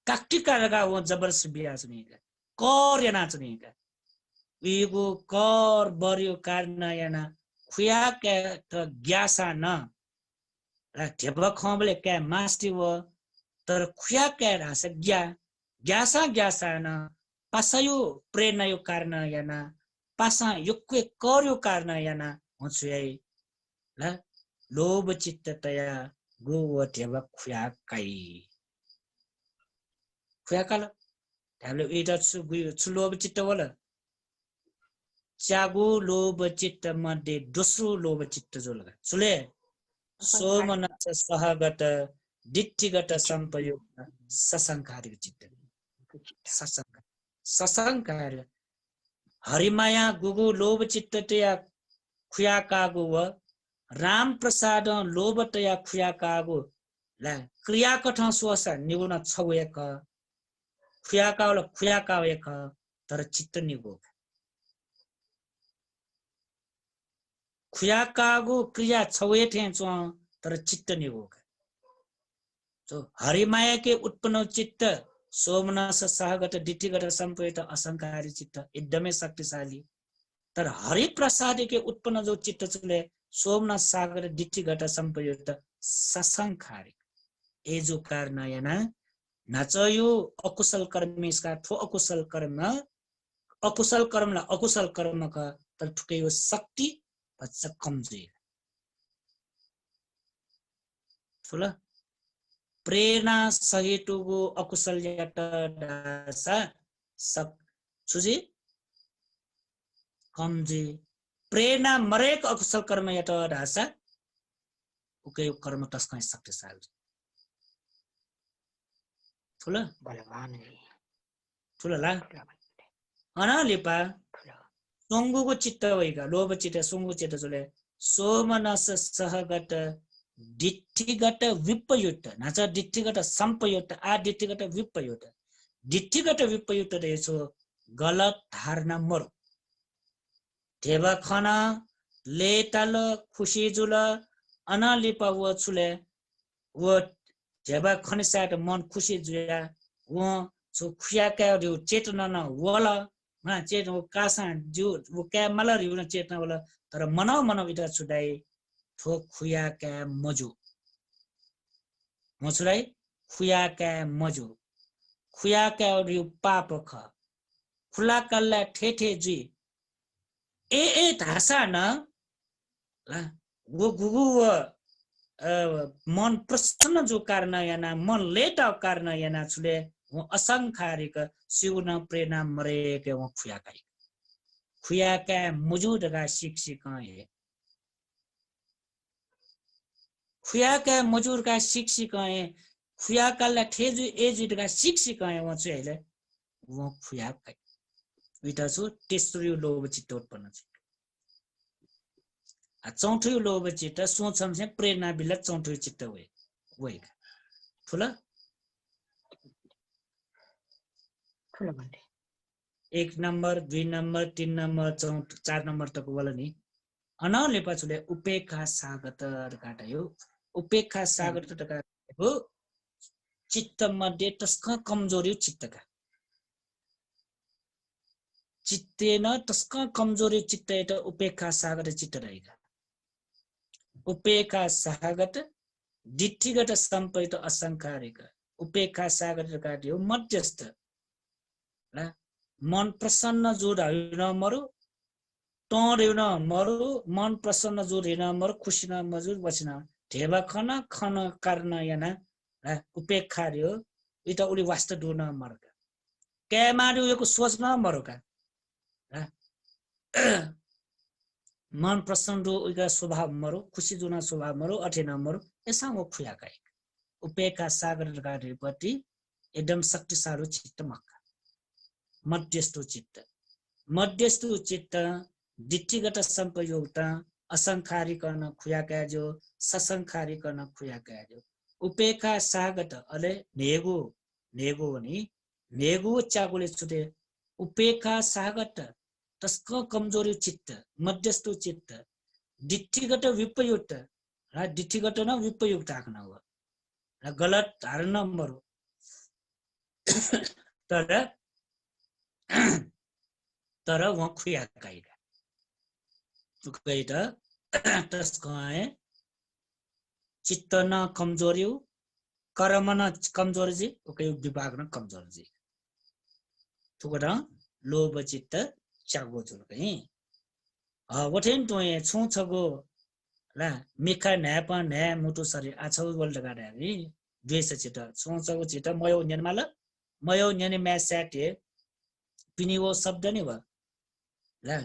काक्टी करका वो जबरदस्त बिया चुनी का कर याना चुनी का वीगो कर बरियो कारण याना खुया के त ग्यासा न थेब खबले के मास्टी व तर खुया के रास ग्यासा न पासायो प्रेरणा यो कारण याना पासा युक्वे कर्यो कारण याना हुन्छुयै ल लोभ चित्त तया गो थेब खुया काई खुया काल हामीले एटा छु लोभ चित्त वला चागु लोभ चित्त मध्ये दोस्रो लोभ चित्त जो लगा सुले सोमन सहगत दिट्ठिगत संपयुक्त ससंकारिक चित्त ससंकार हरिमाया गुगु लोभ चित्त तया खुया कागु व राम प्रसाद लोभ तया खुया कागु ला क्रिया कठ सोस निगुण छवेक खुयाकावला खुयाकाव एक तर चित्त निगो खुयाकागो क्रिया छवे ठेचो तर चित्त निगो तो हरिमाया के उत्पन्न चित्त सोमनस सहगत दिठीगत संपयुक्त असंकारी चित्त एकदमै शक्तिशाली तर हरि प्रसाद के उत्पन्न जो चित्त चले सोमनस सागर दिठीगत संपयुक्त ससंखारिक ए जो कारण याना नाचयो अकुशल कर्म इसका ठो अकुशल कर्मला अकुशल कर्म का तर ठुकै यो शक्ति बच्चा कमजोर ठुला प्रेरणा सहितको अकुशल यात दासा सब सुजी कमजोर प्रेरणा मरेक अकुशल कर्म यात दासा उके यो कर्म तस्कै शक्तिशाली ठुला बलवान ठुला ला अना लिपा सोंगुको चित्त भएका लोभ चित्त सोंगु चित्त चले सोमनस सहगत दिठीगत विपयुक्त नाच दिठीगत संपयुक्त आ दिठीगत विपयुक्त रहेछो गलत धारणा मरो देवा खना लेतल खुशी जुल अनालिपा वो छुले वो देवा खनिसाट मन खुशी जुया वो सो खुया का चेतना न वला ना चेतना कासा जो वो क्या मलर युना चेतना वाला तर मनो इटा छुडाई ठो खुया का मजु मछुडाई खुया का मजु खुया का यो पाप ख खुला कल्ला ठेठे जी ए धासा न वो गुगु मन प्रसन्न जो कारण याना मन लेटा कारण याना छुले वो असंखारिक शिवन प्रेरणा मरे के वो खुया का मौजूद का शिक्षिका है खुया का मौजूद का शिक्षिका है खुया का ठेजु एजिट का शिक्षिका है वो चाहिँ वो खुया का विटा छु तेस्रो लोभ चित्त उत्पन्न छ चौथो लोभ चित्त सोचम से प्रेरणा बिल चौथो चित्त वही ठुला एक नंबर 2 नंबर 3 नंबर 4 नंबर तक वाला नि अनाले पछुले उपेक्षा सागत काटा यो उपेक्षा सागत का हो चित्त मध्ये तस्का कमजोरी चित्तका चित्तेन तस्का कमजोरी चित्त एटा उपेक्षा सागत चित्त रहेगा उपेक्षा सागत दिठीगत संपयुक्त असंखारिक उपेक्षा सागत काट्यो मध्यस्थ मन प्रसन्न जो होइन मरु टोरेन मरु मन प्रसन्न जो होइन मरु खुसी न मजूर बसिन ढेबा खन कारण याना उपेक्षा रे इटा उली वास्तव दुन मरका के मार्यो यो सोच न मरका मन प्रसन्न जो उका स्वभाव मरु खुसी जुना स्वभाव मरु अठे न मरु ऐसा वो खुया गए उपेक्षा सागर गाडीपट्टि एकदम शक्तिशाली चित्त मक्का मध्यस्थो चित्त दिठीगत संपयुक्त असंखारिकन खुयाका जो ससंखारिकन खुयाका जो उपेक्षा सागत अले नेगो नि नेगो चागुले छुटे उपेक्षा सागत तस्को कमजोरी चित्त मध्यस्थो चित्त दिठीगत विपयुक्त र दिठीगत न विपयुक्त आख्न हो र गलत धारणा मरो तर वहाँ खुया काइगा चुकैता तस्काए चित्त न कमजोरी कर्म न कमजोरी जी ओके विभाग न कमजोरी जी तुकड़ा लोभ चित्त चागो जुलकै वठेन तोए छु छगो ला मिखा न्यापा न्या मुटु सरी आछौ बोल लगाडा नि द्वेष चित्त छु छगो चित्त मयो न्यानमाल मयो न्याने म्या स्याटे पिनी वो शब्द नि भ ला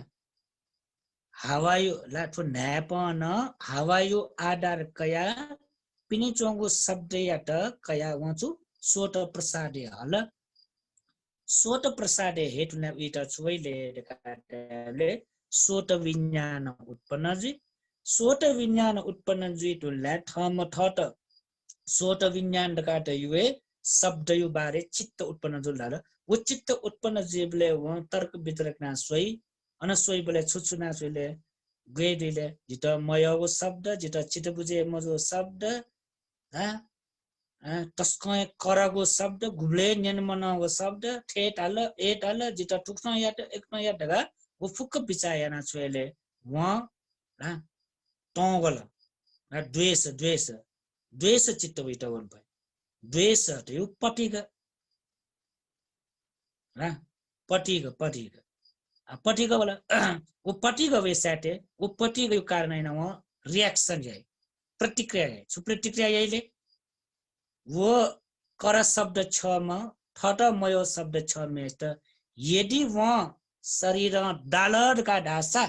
हावायु ला ठो न्यापन हावायु आधार कया पिनी चोंगो शब्द यात कया वचु सोट प्रसादे हल सोट प्रसादे हेतु न इटा छुइले देखाले सोट विज्ञान उत्पन्न जी सोट विज्ञान उत्पन्न जी तो ला थम थट सोट विज्ञान दकाट युए शब्द यो बारे चित्त उत्पन्न जुल वो चित्त उत्पन्न जीवले वो तर्क वितरक ना सोई अन सोई बोले छुछुना सोईले गए दिले जिता मयो शब्द जिता चित्त बुझे मजो शब्द तस्कय करगो शब्द गुब्ले न्यनमनको शब्द ठेट हाल एट हाल जिता टुक्न या एक न या ढगा वो फुक्क बिचायना छोले वहाँ टोगल द्वेष द्वेष द्वेष चित्त विटवन भए द्वेष त्यो पटिक पटिक पटिक पटिक वाला वो पटिक वे साटे वो पटिक यो कारण हैन वो रिएक्सन जाय प्रतिक्रिया जाय सु प्रतिक्रिया यैले वो कर शब्द छ म ठट मयो शब्द छ में त यदि वहाँ शरीर डालर का ढासा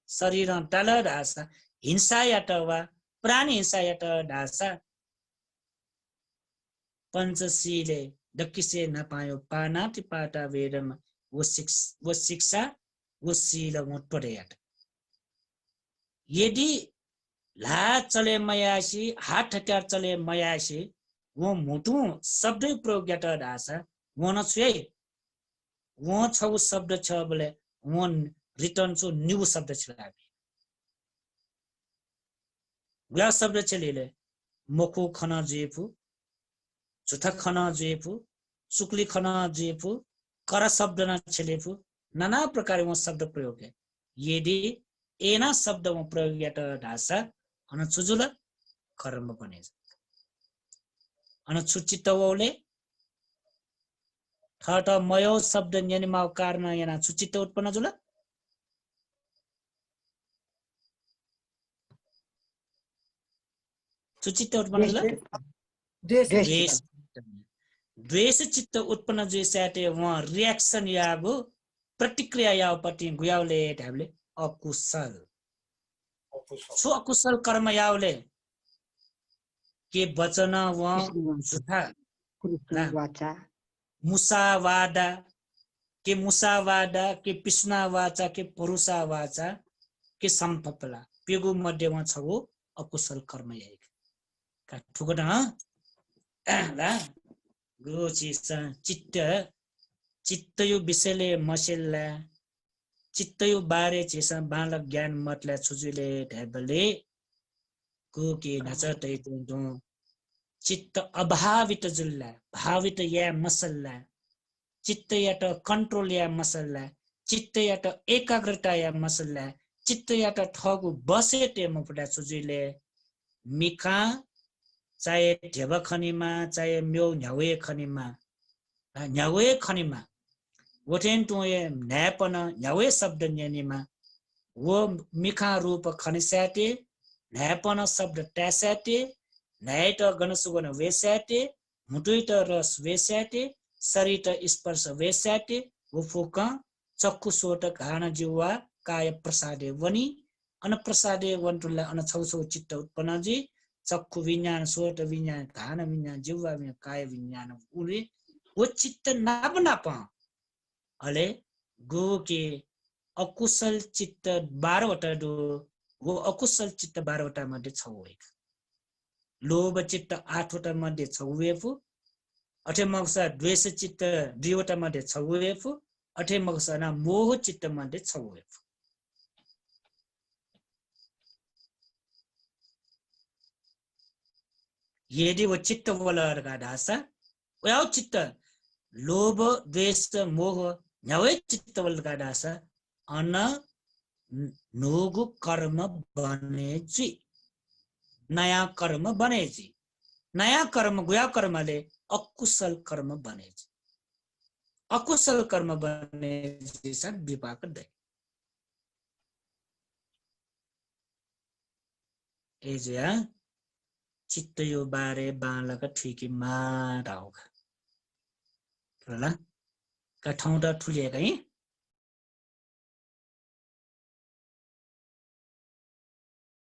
शरीर डालर ढासा हिंसा यात वा प्राणी हिंसा यात ढासा पंचशीले दक्किसे नपायो पानाति पाटा वेदम वो शिक्षा वो शील मोटपड़ेयाट यदि ला चले मयासी हाथ हटियार चले मयासी वो मुटु शब्द प्रयोग यात ढासा वो न छुए वो छ वो शब्द छ बोले वो रिटर्न छो न्यू शब्द छ गुया शब्द चलेले मको खना जेफु जुथा खना जेफु सुक्ली खना जेफु कर शब्द न चलेफु नाना प्रकार वो शब्द प्रयोग है यदि एना शब्द वो प्रयोग यात ढासा अन छुजुल कर्म बने अन छुचित वोले ठट मयो शब्द न्यनिमाव कारण याना छुचित उत्पन्न जुल छुचित उत्पन्न जुल द्वेष द्वेष चित्त उत्पन्न जो साटे वहाँ रिएक्सन यागो प्रतिक्रिया यावपट्टि गुयावले ढाबले अकुशल सो अकुशल कर्म यावले के वचन वहाँ जुठा वाचा मुसावादा के पिस्ना वाचा के पुरुषा वाचा के सम्पपला पेगु मध्ये वहाँ छ वो अकुशल कर्म याइक का ठुकना गो चित्त चित्त यो विषयले मसेल्ला चित्त यो बारे चेसा बालक ज्ञान मतला छुजुले ढाबले को के नचतै दो चित्त अभावित जुल्ला भावित या मसल्ला चित्त यात कंट्रोल या मसल्ला चित्त यात एकाग्रता या मसल्ला चित्त यात ठगु बसे टेम फुटा छुजुले मिका चाहे ढेब खनिमा चाहे म्यो न्यावे खनिमा वोटेन टोए न्यापन न्यावे शब्द न्यानिमा वो मिखा रूप खनिसाटे न्यापन शब्द ट्यासाटे न्यायट गणसुगन वेसाटे मुटुइट रस वेसाटे शरीर स्पर्श वेसाटे वो फुक चक्कु सोट घान जिवा काय प्रसादे वनी अन प्रसादे वन्तुला अन छौछौ चित्त उत्पन्न जी चक्कु विज्ञान सोट विज्ञान घान विज्ञान जिवा विज्ञान काय विज्ञान उले वो चित्त नाप नाप अले गो के अकुशल चित्त 12 वटा दो वो अकुशल चित्त 12 वटा मध्ये 6 एक लोभ चित्त 8 वटा मध्ये 6 वेफु अठे मगसा द्वेष चित्त 2 वटा मध्ये 6 वेफु अठे मगसा ना मोह चित्त मध्ये 6 वेफु यदि वो चित्त वलर का ढासा वो चित्त लोभ द्वेष मोह न्यावे चित्त वल का ढासा अन नोगु कर्म बने जी नया कर्म बने जी नया कर्म गुया कर्मले अकुशल कर्म बने जी अकुशल कर्म बने जी सब विपाक दे एजिया चित्त यो बारे बालक ठिकी मारा होगा रला का ठाउँटा ठुलिएका है